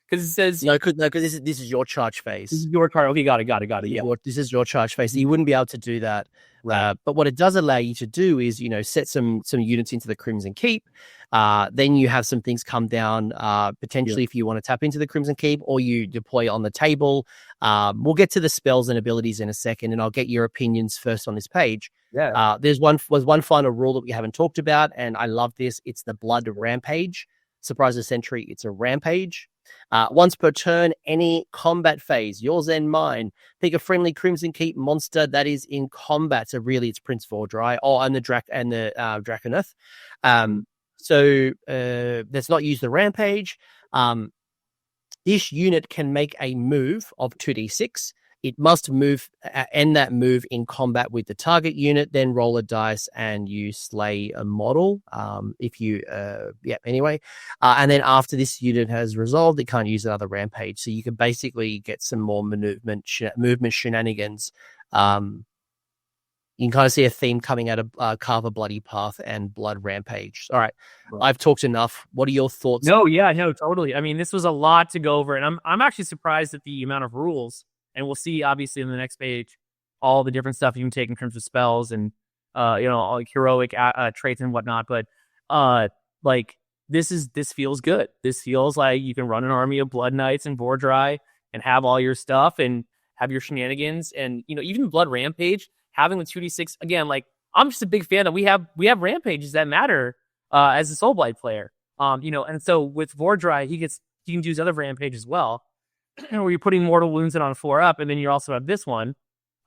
Because it says... No, because this is your charge phase. This is your charge. Okay, got it. Yeah. This is your charge phase. So you wouldn't be able to do that. Right. But what it does allow you to do is, set some units into the Crimson Keep. Then you have some things come down, potentially if you want to tap into the Crimson Keep, or you deploy on the table. We'll get to the spells and abilities in a second, and I'll get your opinions first on this page. Yeah. There's one final rule that we haven't talked about, and I love this. It's the Blood Rampage. Surprise the Sentry, it's a rampage. Once per turn, any combat phase, yours and mine, pick a friendly Crimson Keep monster that is in combat. So really, it's Prince Vordry, and the Draconith. So let's not use the rampage. This unit can make a move of 2d6. It must end that move in combat with the target unit, then roll a dice and you slay a model. And then after this unit has resolved, it can't use another rampage. So you can basically get some more movement shenanigans. You can kind of see a theme coming out of Carve a Bloody Path and Blood Rampage. All right. I've talked enough. What are your thoughts? No, totally. I mean, this was a lot to go over, and I'm actually surprised at the amount of rules. And we'll see, obviously, in the next page, all the different stuff you can take in terms of spells and, all like heroic traits and whatnot. But, this feels good. This feels like you can run an army of Blood Knights and Vordry and have all your stuff and have your shenanigans. And, even Blood Rampage, having the 2d6, again, I'm just a big fan of we have rampages that matter as a Soulblight player. And so with Vordry, he can do his other rampage as well. Where you're putting mortal wounds in on 4 up, and then you also have this one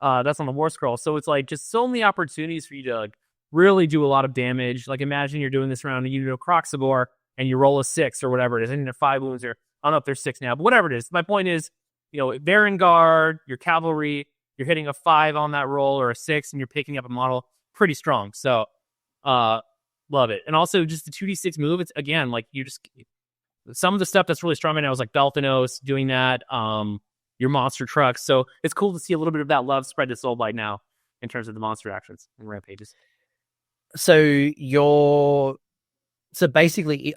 that's on the war scroll. So it's just so many opportunities for you to really do a lot of damage. Imagine you're doing this around a unit of Croxagore and you roll a 6 or whatever it is, and you have 5 wounds, or I don't know if there's 6 now, but whatever it is. My point is, Baron Guard, your cavalry, you're hitting a 5 on that roll or a 6, and you're picking up a model pretty strong. So love it. And also just the 2d6 move, it's again some of the stuff that's really strong right now is like Dalthanos doing that, your monster trucks. So it's cool to see a little bit of that love spread to Soulblight now in terms of the monster actions and rampages. So basically,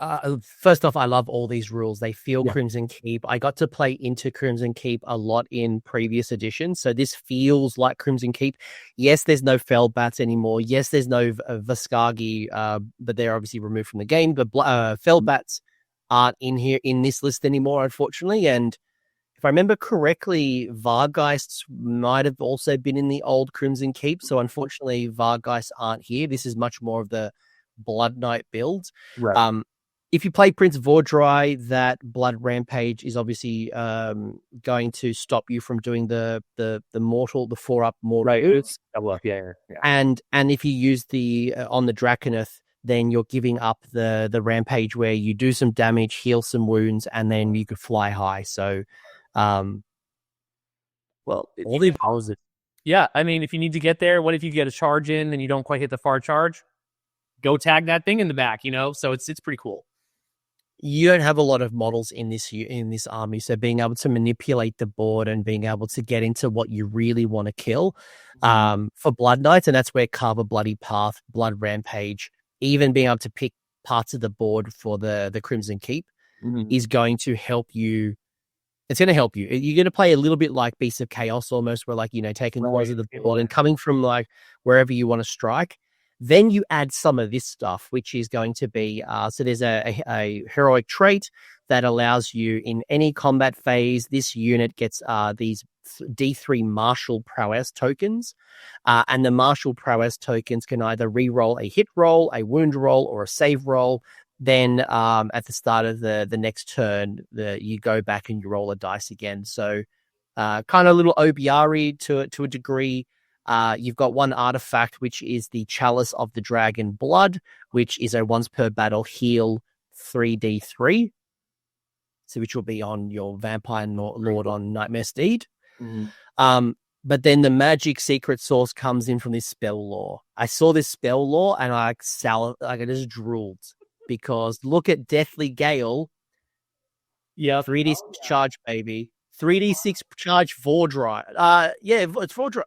first off, I love all these rules. They feel Crimson Keep. I got to play into Crimson Keep a lot in previous editions, so this feels like Crimson Keep. Yes, there's no Felbats anymore. Yes, there's no Vaskagi, but they're obviously removed from the game. But Felbats aren't in this list anymore, unfortunately. And if I remember correctly, Vargeists might have also been in the old Crimson Keep. So unfortunately, Vargeists aren't here. This is much more of the Blood Knight build. Right. if you play Prince Vordry, that Blood Rampage is obviously going to stop you from doing the 4-up mortal. Right. Boots. Double up. Yeah. And if you use the on the Draconith, then you're giving up the Rampage where you do some damage, heal some wounds, and then you could fly high. So, all the How's it? Yeah, I mean, if you need to get there, what if you get a charge in and you don't quite hit the far charge? Go tag that thing in the back, So it's pretty cool. You don't have a lot of models in this army, so being able to manipulate the board and being able to get into what you really want to kill for Blood Knights, and that's where Carve a Bloody Path, Blood Rampage, even being able to pick parts of the board for the Crimson Keep is going to help you. It's going to help you. You're going to play a little bit like Beasts of Chaos almost, where taking the of the board and coming from wherever you want to strike. Then you add some of this stuff, which is going to be, so there's a heroic trait that allows you in any combat phase, this unit gets these D3 martial prowess tokens. And the martial prowess tokens can either re-roll a hit roll, a wound roll, or a save roll. Then at the start of the next turn, you go back and you roll a dice again. So kind of a little OBR to a degree. You've got one artifact, which is the Chalice of the Dragon Blood, which is a once per battle heal 3d3. So which will be on your Vampire Lord on Nightmare Steed. But then the magic secret source comes in from this spell lore. I saw this spell lore and I just drooled because look at Deathly Gale. Yeah. 3d6 charge, baby. 3d6 charge Vordry. It's Vordry.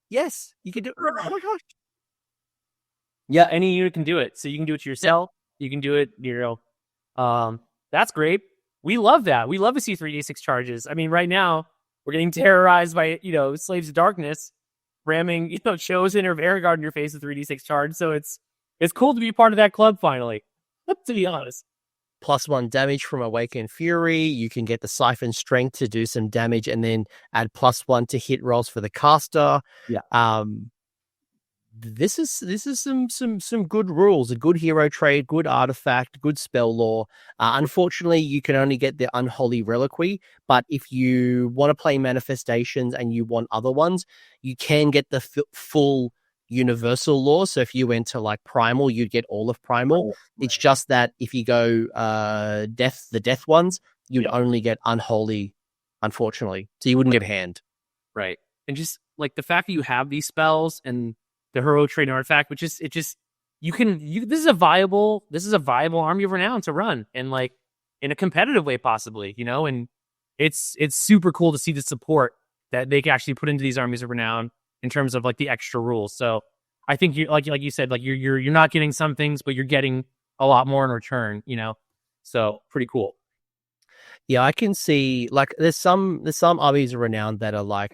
Yes, you can do it. Oh my gosh. Yeah, any unit can do it. So you can do it to yourself. You can do it, that's great. We love that. We love to see 3d6 charges. I mean, right now, we're getting terrorized by, Slaves of Darkness, ramming, Chosen or Vanguard in your face with 3d6 charge. So it's cool to be part of that club finally, to be honest. +1 damage from Awakened Fury. You can get the Siphon Strength to do some damage and then add +1 to hit rolls for the caster. Yeah. This is some good rules, a good hero trade, good artifact, good spell lore. Unfortunately, you can only get the Unholy Reliquary, but if you want to play Manifestations and you want other ones, you can get the full universal lore. So if you went to Primal, you'd get all of Primal. Right. It's just that if you go the death ones, you'd only get Unholy, unfortunately. So you wouldn't get Hand. Right. And just the fact that you have these spells and the hero trade artifact, which is this is a viable Army of Renown to run and in a competitive way possibly, and it's super cool to see the support that they can actually put into these Armies of Renown in terms of the extra rules. So I think you like you said, you're not getting some things, but you're getting a lot more in return, So pretty cool. Yeah, I can see there's some armies of renown that are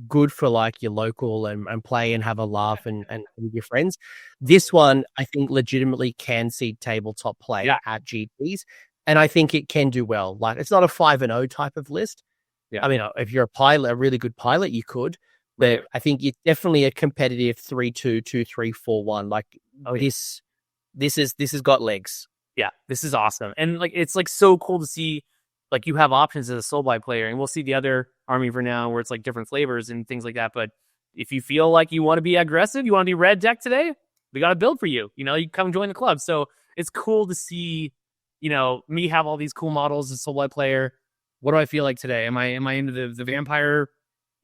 good for your local and play and have a laugh and with your friends. This one I think legitimately can see tabletop play at GTs, and I think it can do well. It's not a 5-0 type of list. Yeah, I mean, if you're a really good pilot, you could. But I think it's definitely a competitive 3-2, 2-3, 4-1. This has got legs. Yeah, this is awesome, and it's so cool to see. You have options as a Soulblight player, and we'll see the other Army of Renown where it's different flavors and things like that. But if you feel like you want to be aggressive, you want to be red deck today, we got a build for you. You come join the club. So it's cool to see, me have all these cool models as a Soulblight player. What do I feel like today? Am I into the vampire,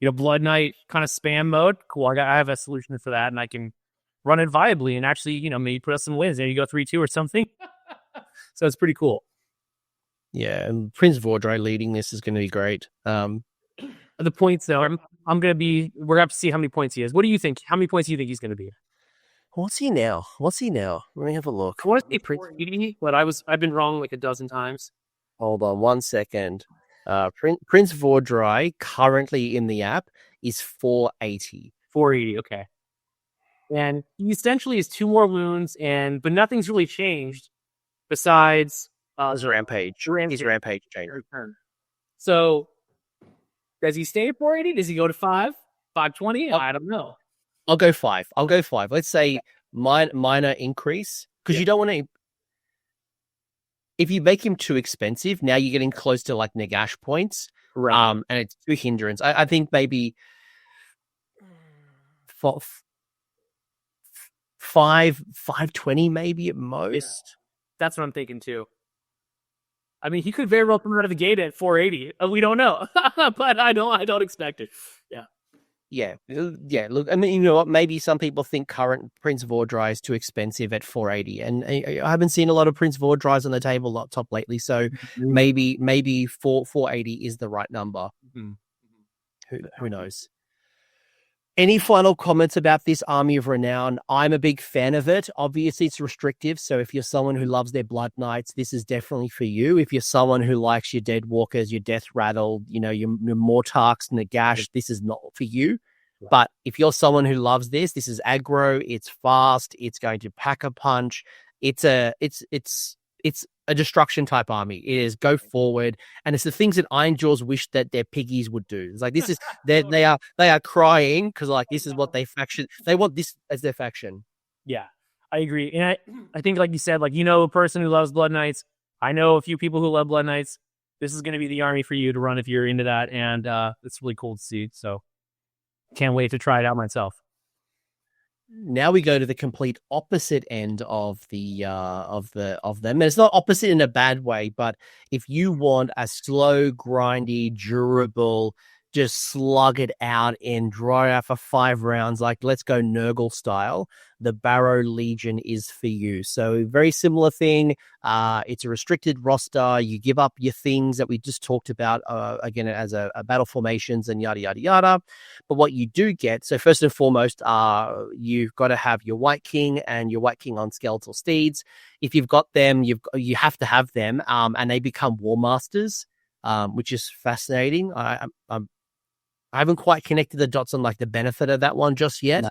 Blood Knight kind of spam mode? Cool. I have a solution for that, and I can run it viably and actually, maybe put us some wins. There you go 3-2 or something. So it's pretty cool. Yeah, and Prince Vordry leading this is going to be great. The points, though, we're going to have to see how many points he has. What do you think? How many points do you think he's going to be? What's he now? Let me have a look. I want to say Prince, but I've been wrong a dozen times. Hold on 1 second. Prince Vordry currently in the app is 480. 480, okay. And he essentially has 2 more wounds, but nothing's really changed besides... His rampage. His rampage change. So, does he stay at 480? Does he go to 5? 520? I don't know. I'll go 5. Let's say minor increase because you don't want to. if you make him too expensive, now you're getting close to like Nagash points. Right. And it's too hindrance. I think maybe 520 maybe at most. That's what I'm thinking too. I mean, he could very well come out of the gate at 480. We don't know, but I don't expect it. Yeah. Look, I mean, you know what? Maybe some people think current Prince Vordry is too expensive at 480, and I haven't seen a lot of Prince Vordrys on the table up top lately. So maybe 480 is the right number. Who knows? Any final comments about this Army of Renown? I'm a big fan of it. Obviously, it's restrictive. So if you're someone who loves their Blood Knights, this is definitely for you. If you're someone who likes your Dead Walkers, your Death Rattle, you know, your Mortarks, Nagash, this is not for you. Right. But if you're someone who loves this is aggro, it's fast, it's going to pack a punch. It's a destruction type army. It is go forward, and it's the things that Ironjaws wish that their piggies would do. It's like this is they are crying because like this is what they want this as their faction. Yeah, I agree, and I think like you said, like you know a person who loves Blood Knights. I know a few people who love Blood Knights. This is going to be the army for you to run if you're into that, and it's really cool to see. So can't wait to try it out myself. Now we go to the complete opposite end of them. And it's not opposite in a bad way, but if you want a slow, grindy, durable, just slug it out and draw out for 5 rounds, like let's go Nurgle style, the Barrow Legion is for you. So very similar thing. It's a restricted roster. You give up your things that we just talked about again as a battle formations and yada yada yada. But what you do get, so first and foremost, you've got to have your White King and your White King on skeletal steeds. If you've got them, you have to have them, and they become War Masters, which is fascinating. I haven't quite connected the dots on like the benefit of that one just yet,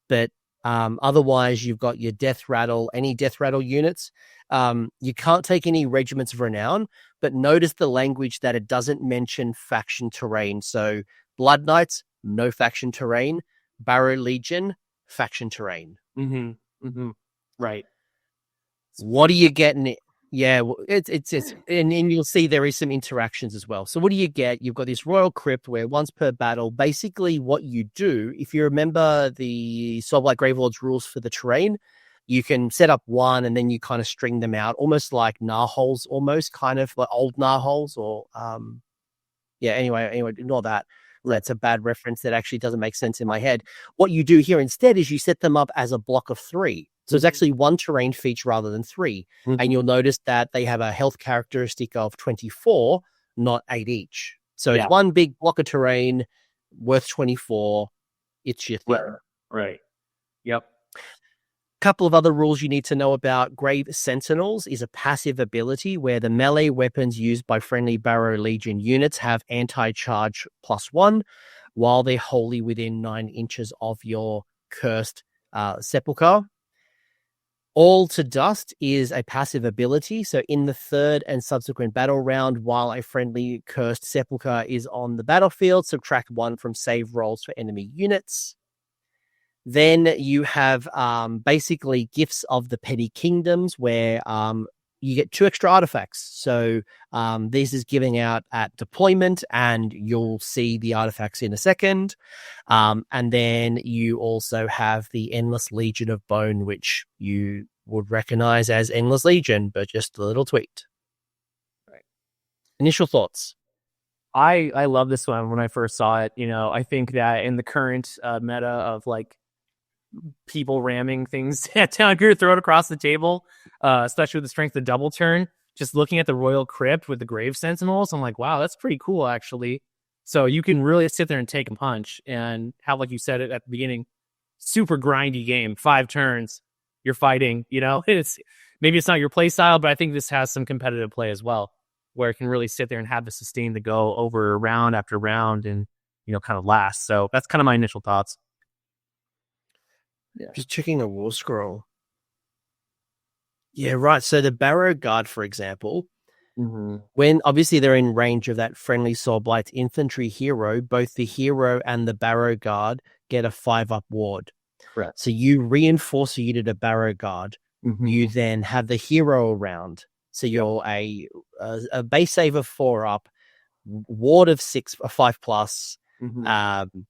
but otherwise you've got your Death Rattle, any Death Rattle units. You can't take any Regiments of Renown, but notice the language that it doesn't mention faction terrain. So Blood Knights, no faction terrain. Barrow Legion, faction terrain. Right. What are you getting? Yeah, well, it's and you'll see there is some interactions as well. So what do you get? You've got this Royal Crypt where once per battle, basically what you do, if you remember the Soulblight Gravelords rules for the terrain, you can set up one and then you kind of string them out, almost like Narholes, almost kind of like old Narholes or anyway, ignore that. That's a bad reference that actually doesn't make sense in my head. What you do here instead is you set them up as a block of 3. So it's actually 1 terrain feature rather than 3. And you'll notice that they have a health characteristic of 24, not 8 each. So it's one big block of terrain worth 24. It's your thing. Right. Yep. Couple of other rules you need to know about. Grave Sentinels is a passive ability where the melee weapons used by friendly Barrow Legion units have anti-charge +1 while they're wholly within 9 inches of your cursed sepulchre. All to Dust is a passive ability. So in the 3rd and subsequent battle round, while a friendly cursed sepulchre is on the battlefield, subtract 1 from save rolls for enemy units. Then you have basically Gifts of the Petty Kingdoms where you get 2 extra artifacts. So this is giving out at deployment, and you'll see the artifacts in a second. And then you also have the Endless Legion of Bone, which you would recognize as Endless Legion, but just a little tweaked. Right. Initial thoughts? I love this one when I first saw it. You know, I think that in the current meta of like people ramming things down here, throw it across the table, especially with the strength of double turn, just looking at the Royal Crypt with the Grave Sentinels, I'm like, wow, that's pretty cool actually. So you can really sit there and take a punch and have, like you said it at the beginning, super grindy game. 5 turns, you're fighting, you know. Maybe it's not your play style, but I think this has some competitive play as well, where it can really sit there and have the sustain to go over round after round and, you know, kind of last. So that's kind of my initial thoughts. Yeah. Just checking the war scroll. Yeah, right. So the Barrow Guard, for example, when obviously they're in range of that friendly Soulblight infantry hero, both the hero and the Barrow Guard get a 5-up ward. Correct. So you reinforce a unit of Barrow Guard. You then have the hero around. So you're a base save of 4 up, ward of 6 or 5+.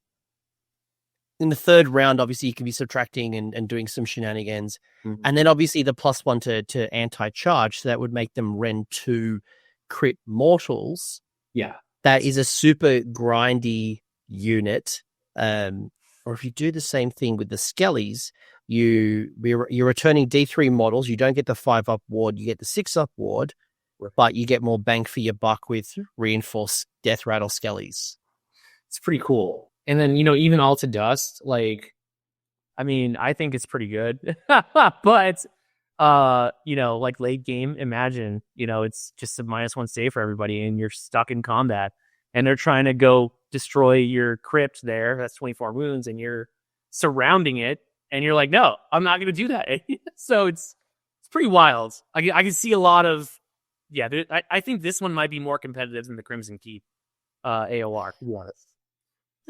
In the third round, obviously, you can be subtracting and doing some shenanigans. And then obviously the +1 to anti-charge. So that would make them Ren 2 crit mortals. Yeah. That is a super grindy unit. Or if you do the same thing with the Skellies, you're returning D3 models. You don't get the 5 up ward, you get the 6 up ward, but you get more bang for your buck with reinforced Death Rattle Skellies. It's pretty cool. And then, even All to Dust, I think it's pretty good. But, late game, imagine, it's just a -1 save for everybody and you're stuck in combat and they're trying to go destroy your crypt there. That's 24 wounds and you're surrounding it and you're like, no, I'm not going to do that. So it's pretty wild. I can see a lot of, I think this one might be more competitive than the Crimson Keep AOR, to be honest.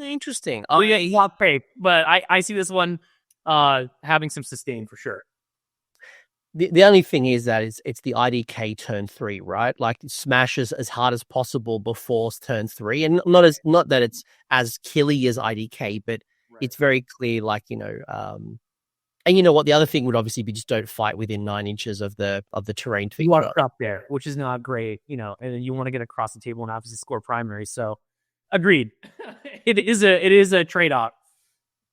Interesting. Oh yeah, but I see this one having some sustain for sure. The only thing is that it's the IDK turn 3, right? Like it smashes as hard as possible before turn 3, and not that it's as killy as IDK, but it's very clear. And you know what? The other thing would obviously be just don't fight within 9 inches of the terrain. You want to up there, which is not great, and then you want to get across the table and obviously score primary. So. Agreed. It is a trade-off.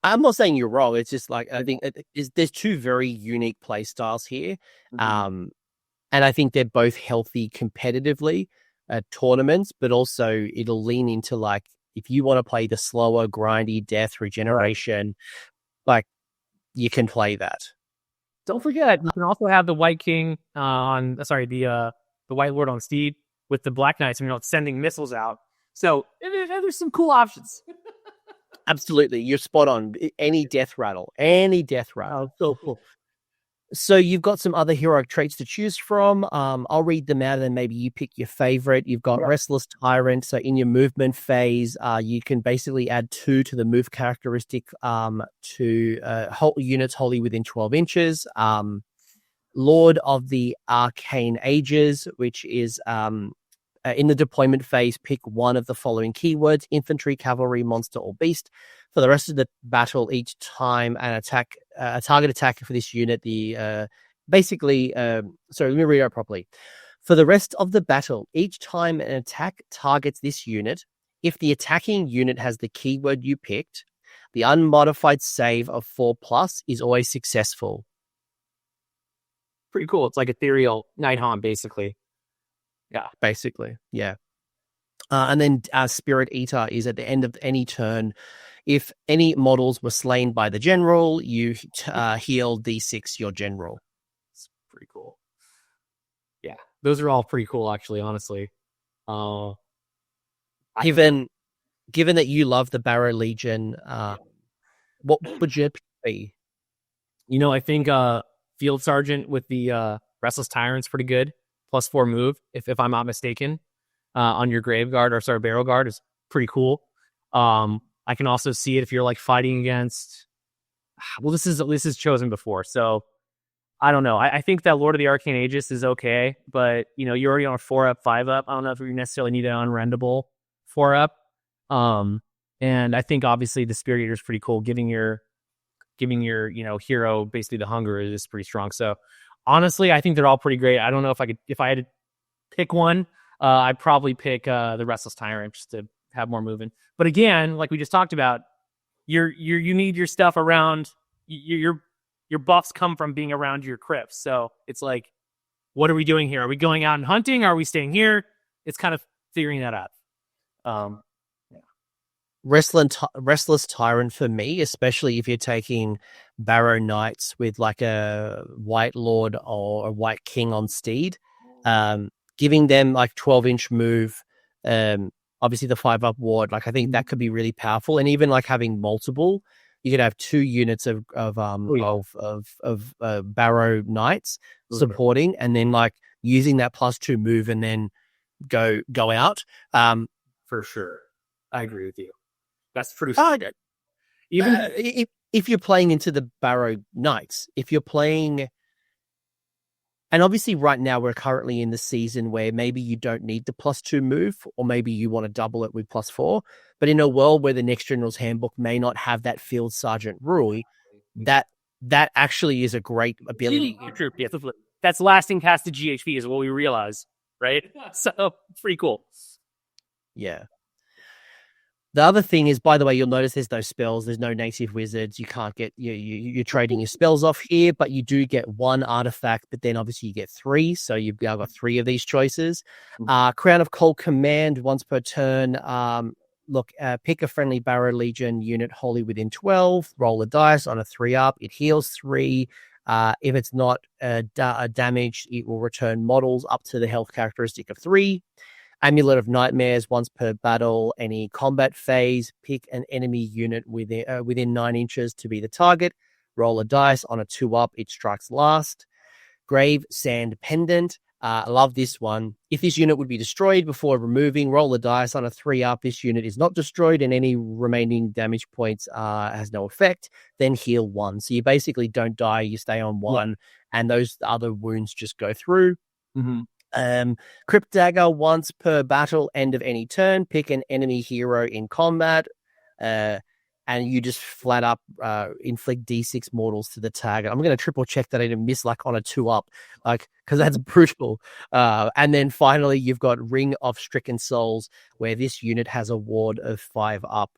I'm not saying you're wrong. It's just I think there's 2 very unique play styles here. And I think they're both healthy competitively at tournaments, but also it'll lean into if you want to play the slower, grindy death regeneration, you can play that. Don't forget, you can also have the White King the White Lord on Steed with the Black Knights, and sending missiles out. So there's some cool options. Absolutely. You're spot on. Any death rattle. So cool. So you've got some other heroic traits to choose from. I'll read them out and then maybe you pick your favorite. You've got Restless Tyrant. So in your movement phase, you can basically add 2 to the move characteristic to units wholly within 12 inches. Lord of the Arcane Ages, which is... in the deployment phase, pick one of the following keywords: infantry, cavalry, monster, or beast. For the rest of the battle, each time a target attack for this unit, let me read it properly. For the rest of the battle, each time an attack targets this unit, if the attacking unit has the keyword you picked, the unmodified save of 4+ is always successful. Pretty cool. It's like Ethereal Nighthaunt, basically. Yeah, basically. Yeah. And then Spirit Eater is at the end of any turn. If any models were slain by the general, you heal D6 your general. It's pretty cool. Yeah, those are all pretty cool, actually, honestly. Given that you love the Barrow Legion, what would your pick be? I think Field Sergeant with the Restless Tyrant's pretty good. +4 move, if I'm not mistaken, on your Grave Guard Barrow Guard is pretty cool. I can also see it if you're fighting against. Well, this is chosen before, so I don't know. I think that Lord of the Arcane Aegis is okay, but you're already on a 4-up, 5-up. I don't know if you necessarily need an unrendable 4-up. And I think obviously the Spirit Eater is pretty cool. Giving your hero basically the hunger is pretty strong. So. Honestly, I think they're all pretty great. I don't know if I had to pick one, I'd probably pick the Restless Tyrant just to have more movement. But again, like we just talked about, you need your stuff around your buffs come from being around your crypts. So it's what are we doing here? Are we going out and hunting? Are we staying here? It's kind of figuring that out. Restless Tyrant for me, especially if you're taking Barrow Knights with a White Lord or a White King on Steed, giving them 12-inch move, obviously the 5-up ward, I think that could be really powerful. And even having multiple, you could have 2 units of Barrow Knights supporting, and then using that +2 move and then go out. For sure, I agree with you. That's pretty. Even if you're playing into the Barrow Knights, if you're playing And obviously right now we're currently in the season where maybe you don't need the +2 move, or maybe you want to double it with +4. But in a world where the Next General's Handbook may not have that Field Sergeant rule, that actually is a great ability. True. Yeah, that's lasting past the GHP is what we realize, right? So pretty cool. Yeah. The other thing is, by the way, you'll notice there's no spells, there's no native wizards. You can't get you're trading your spells off here, but you do get 1 artifact. But then obviously you get 3, so you've now got 3 of these choices. Crown of Cold Command once per turn. Pick a friendly Barrow Legion unit wholly within 12. Roll a dice on a 3-up. It heals 3. If it's not damaged, it will return models up to the health characteristic of 3. Amulet of Nightmares once per battle. Any combat phase, pick an enemy unit within 9 inches to be the target. Roll a dice on a 2-up. It strikes last. Grave Sand Pendant. I love this one. If this unit would be destroyed before removing, roll a dice on a 3-up. This unit is not destroyed and any remaining damage points has no effect. Then heal 1. So you basically don't die. You stay on 1, and those other wounds just go through. Crypt Dagger once per battle, end of any turn. Pick an enemy hero in combat, and you just flat up inflict D6 mortals to the target. I'm going to triple check that I didn't miss like on a 2-up, like because that's brutal. And then finally, you've got Ring of Stricken Souls, where this unit has a ward of 5 up.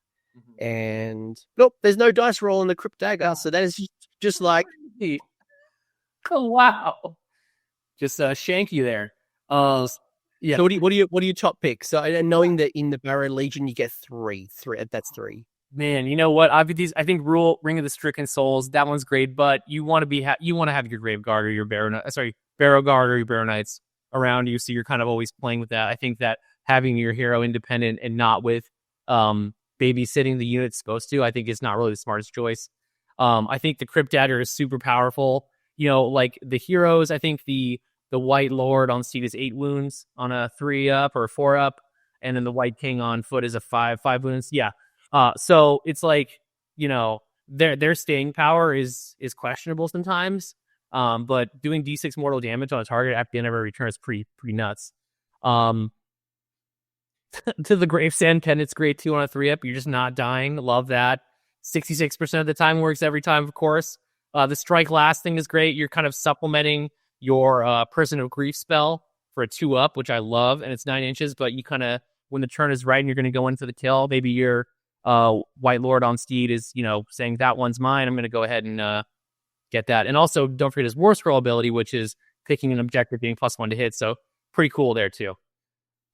And nope, there's no dice roll in the Crypt Dagger, so that is just like, oh wow, just shank you there. Yeah. So what do you top pick? So knowing that in the Barrow Legion you get 3, that's 3. Man, you know what? I think Ring of the Stricken Souls, that one's great, but you want to have your Grave Guard or your Barrow Guard or your Barrow Knights around you, so you're kind of always playing with that. I think that having your hero independent and not with babysitting the unit it's supposed to, I think is not really the smartest choice. I think the Crypt Dagger is super powerful. You know, like the heroes, I think the White Lord on Steed is 8 wounds on a 3-up or 4-up, and then the White King on foot is a 5 wounds. Yeah. So it's like, you know, their staying power is questionable sometimes. But doing D6 mortal damage on a target at the end of every turn is pretty nuts. To the Grave Sand Pendant's great too on a 3-up. You're just not dying. Love that. 66% of the time works every time, of course. The Strike Last thing is great. You're kind of supplementing your Person of Grief spell for a 2-up, which I love, and it's 9 inches, but you kind of, when the turn is right and you're going to go in for the kill, maybe your White Lord on Steed is, you know, saying that one's mine, I'm going to go ahead and get that. And also, don't forget his War Scroll ability, which is picking an objective being +1 to hit, so pretty cool there too.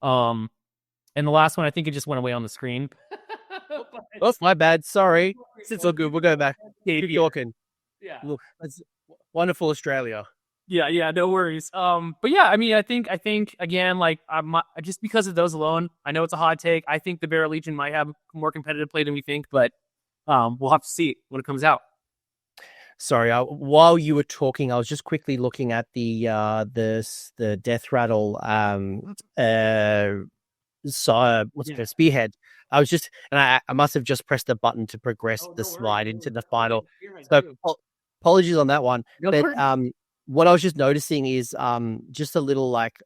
And the last one, I think it just went away on the screen. Oh, my bad. Sorry. It's all good. We'll go back. Keep talking. Yeah. Look, that's wonderful Australia. Yeah, no worries. But yeah, I mean, I think again, like, just because of those alone, I know it's a hot take. I think the Barrow Legion might have more competitive play than we think, but we'll have to see when it comes out. Sorry, while you were talking, I was just quickly looking at the Death Rattle Spearhead. I was just, and I must have just pressed the button to progress the slide into the final. So apologies on that one. But what I was just noticing is just a little like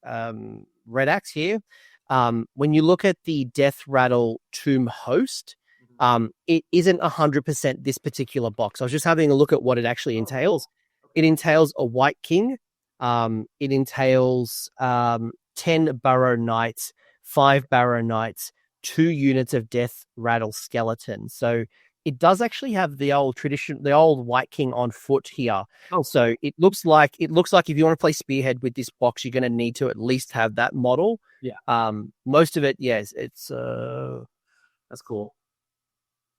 red axe here. When you look at the Death Rattle Tomb Host, it isn't 100% this particular box. I was just having a look at what it actually entails. It entails a White King. It entails 10 Barrow Knights, 5 Barrow Knights, 2 units of Death Rattle Skeleton. So it does actually have the old White King on foot here. Oh, so it looks like if you want to play Spearhead with this box, you're going to need to at least have that model. Yeah. Most of it, yes, it's that's cool.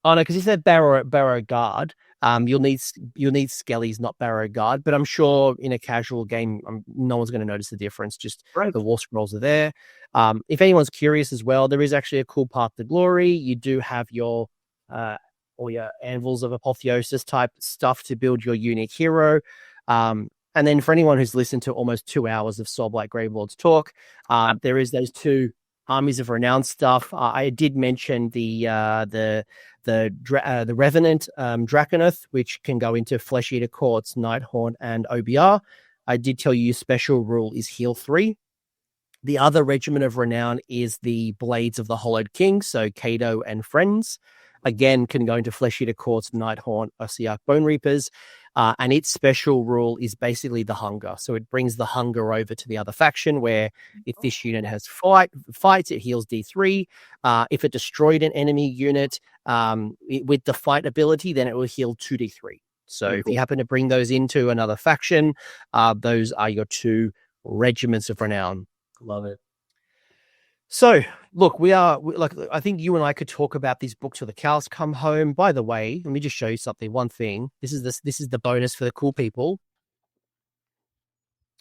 Oh no, because if they're Barrow Guard, you'll need Skellies, not Barrow Guard. But I'm sure in a casual game, no one's going to notice the difference. Just the War Scrolls are there. If anyone's curious as well, there is actually a cool path to glory. You do have your or your Anvils of Apotheosis type stuff to build your unique hero. And then for anyone who's listened to almost 2 hours of Soulblight Gravelords talk, there is those 2 Armies of Renown stuff. I did mention the Revenant Draconith, which can go into Flesh Eater Courts, Nighthaunt, and OBR. I did tell you special rule is heal 3. The other Regiment of Renown is the Blades of the Hollowed King, so Cato and Friends. Again, can go into Flesh Eater Courts, Nighthaunt, Ossiarch Bone Reapers. And its special rule is basically the hunger. So it brings the hunger over to the other faction, where if this unit has fights, it heals D3. If it destroyed an enemy unit with the fight ability, then it will heal 2D3. So if you happen to bring those into another faction, those are your 2 Regiments of Renown. Love it. So, look, I think you and I could talk about this book till the cows come home. By the way, let me just show you something. One thing. This is the bonus for the cool people.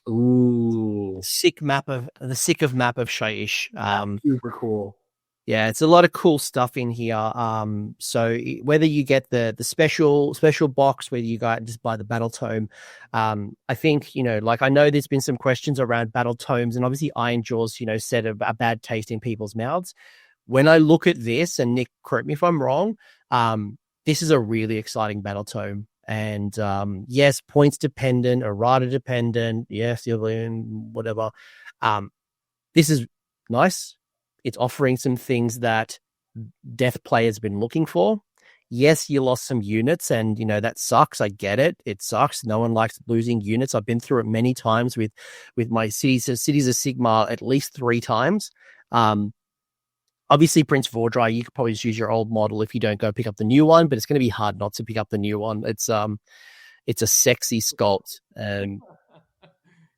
Ooh, Sick map of Shaiish. super cool. Yeah, it's a lot of cool stuff in here. So whether you get the special box, whether you just buy the Battletome, I think, I know there's been some questions around Battletomes, and obviously Iron Jaws, set a bad taste in people's mouths. When I look at this, and Nick, correct me if I'm wrong, this is a really exciting Battletome. And yes, points dependent, errata dependent, yes, whatever. This is nice. It's offering some things that Death players have been looking for. Yes, you lost some units, and that sucks. I get it. It sucks. No one likes losing units. I've been through it many times with my Cities of Sigmar at least 3 times. Obviously, Prince Vordry, you could probably just use your old model if you don't go pick up the new one, but it's going to be hard not to pick up the new one. It's a sexy sculpt.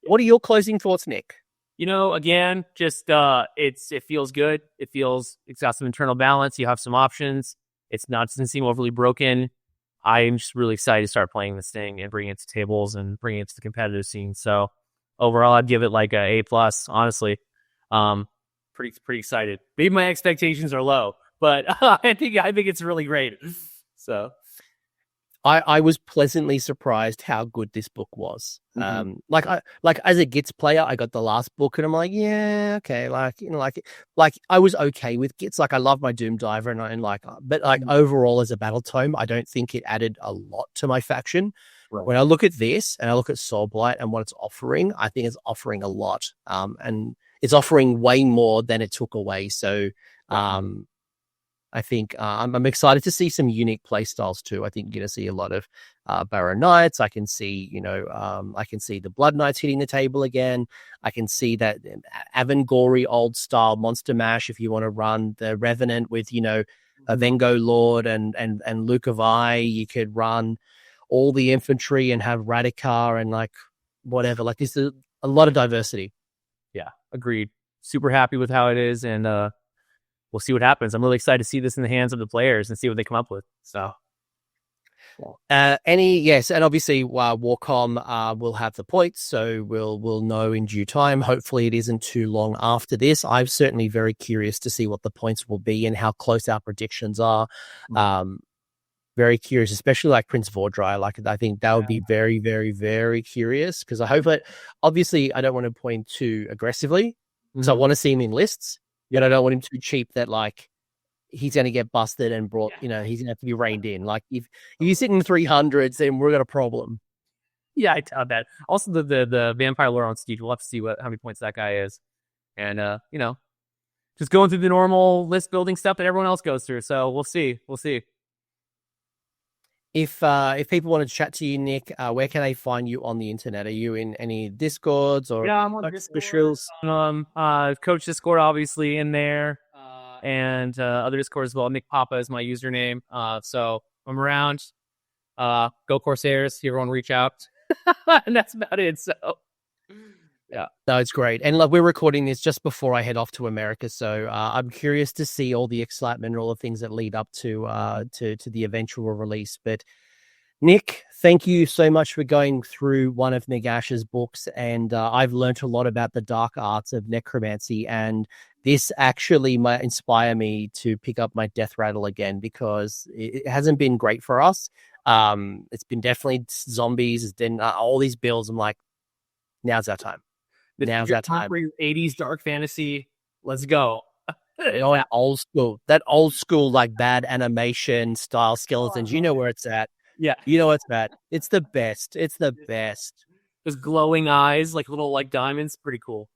What are your closing thoughts, Nick? Again, just it feels good. It's got some internal balance. You have some options. It doesn't seem overly broken. I'm just really excited to start playing this thing and bringing it to tables and bringing it to the competitive scene. So overall, I'd give it like a A+, honestly. Pretty excited. Maybe my expectations are low, but I think it's really great. So I was pleasantly surprised how good this book was. As a Gits player, I got the last book and I'm like, yeah, okay, I was okay with Gits. I love my Doom Diver but overall as a Battletome, I don't think it added a lot to my faction. Right. When I look at this and I look at Soulblight and what it's offering, I think it's offering a lot. And it's offering way more than it took away. So, I think I'm excited to see some unique play styles too. I think you're going to see a lot of Barrow Knights. I can see, the Blood Knights hitting the table again. I can see that Avangori old style Monster Mash if you want to run the Revenant with, a Vengo Lord and Luke of Eye. You could run all the infantry and have Radikar and whatever. This is a lot of diversity. Yeah, agreed. Super happy with how it is, and we'll see what happens. I'm really excited to see this in the hands of the players and see what they come up with. So, yes, and obviously Warcom will have the points, so we'll know in due time. Hopefully, it isn't too long after this. I'm certainly very curious to see what the points will be and how close our predictions are. Very curious, especially Prince Vordry. I think that would be very, very, very curious because I hope that. Obviously, I don't want to point too aggressively because I want to see him in lists. Yet I don't want him too cheap that he's going to get busted and brought. He's going to have to be reined in. If you sit in 300s, then we're got a problem. Yeah, I doubt that. Also, the Vampire Lord on Siege, we'll have to see how many points that guy is, and just going through the normal list building stuff that everyone else goes through. So we'll see. If people want to chat to you, Nick, where can they find you on the internet? Are you in any Discords or? Yeah, I'm on Discord. Coach Discord, obviously, in there, and other Discord as well. Nick Papa is my username. So I'm around. Go Corsairs. Everyone reach out, and that's about it. So. Yeah, no, it's great. And we're recording this just before I head off to America. So I'm curious to see all the excitement and all the things that lead up to the eventual release. But Nick, thank you so much for going through one of Nagash's books. And I've learned a lot about the dark arts of necromancy. And this actually might inspire me to pick up my Death Rattle again because it hasn't been great for us. It's been definitely zombies. It's been all these builds. I'm like, now's our time. Now's that time. 80s dark fantasy. Let's go. That old school, bad animation style skeletons. You know where it's at. Yeah. You know what's at. It's the best. It's the best. Those glowing eyes, like little like diamonds. Pretty cool.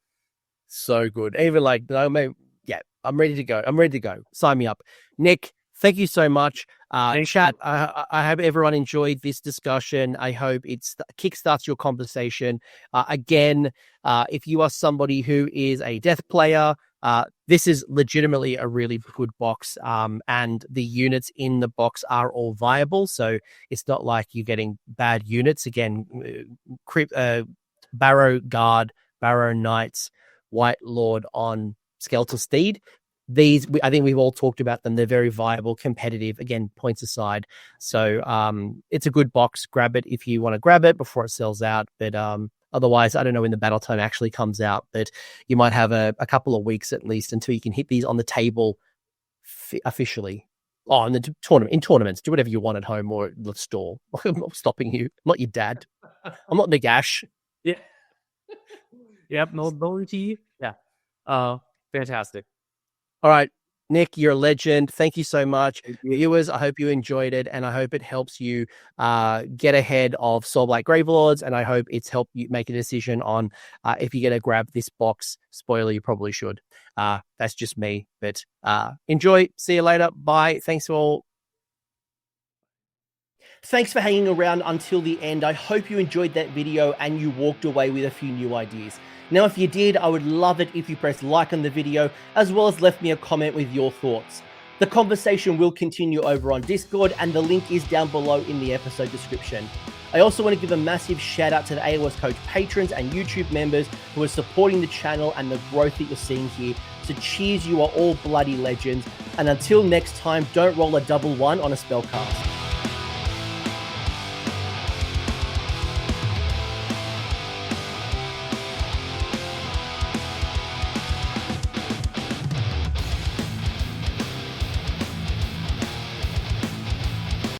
So good. Even like, yeah, I'm ready to go. I'm ready to go. Sign me up. Nick, thank you so much. Chat, I hope everyone enjoyed this discussion. I hope it kickstarts your conversation. Again, if you are somebody who is a death player, this is legitimately a really good box, and the units in the box are all viable, so it's not like you're getting bad units. Again, Barrow Guard, Barrow Knights, White Lord on Skeletal Steed. These, I think we've all talked about them. They're very viable, competitive, again, points aside. So it's a good box. Grab it if you want to grab it before it sells out. But otherwise, I don't know when the Battletome actually comes out, but you might have a couple of weeks at least until you can hit these on the table officially. Oh, in tournaments, do whatever you want at home or at the store. I'm not stopping you. I'm not your dad. I'm not Nagash. Yeah. Yep. No tea. Yeah. Fantastic. All right, Nick, you're a legend. Thank you so much. Viewers, I hope you enjoyed it, and I hope it helps you get ahead of Soulblight Gravelords, and I hope it's helped you make a decision on if you're going to grab this box. Spoiler, you probably should. That's just me, but enjoy. See you later. Bye. Thanks all. Thanks for hanging around until the end. I hope you enjoyed that video and you walked away with a few new ideas. Now, if you did, I would love it if you pressed like on the video, as well as left me a comment with your thoughts. The conversation will continue over on Discord, and the link is down below in the episode description. I also want to give a massive shout out to the AoS Coach patrons and YouTube members who are supporting the channel and the growth that you're seeing here. So cheers, you are all bloody legends. And until next time, don't roll a double one on a spellcast.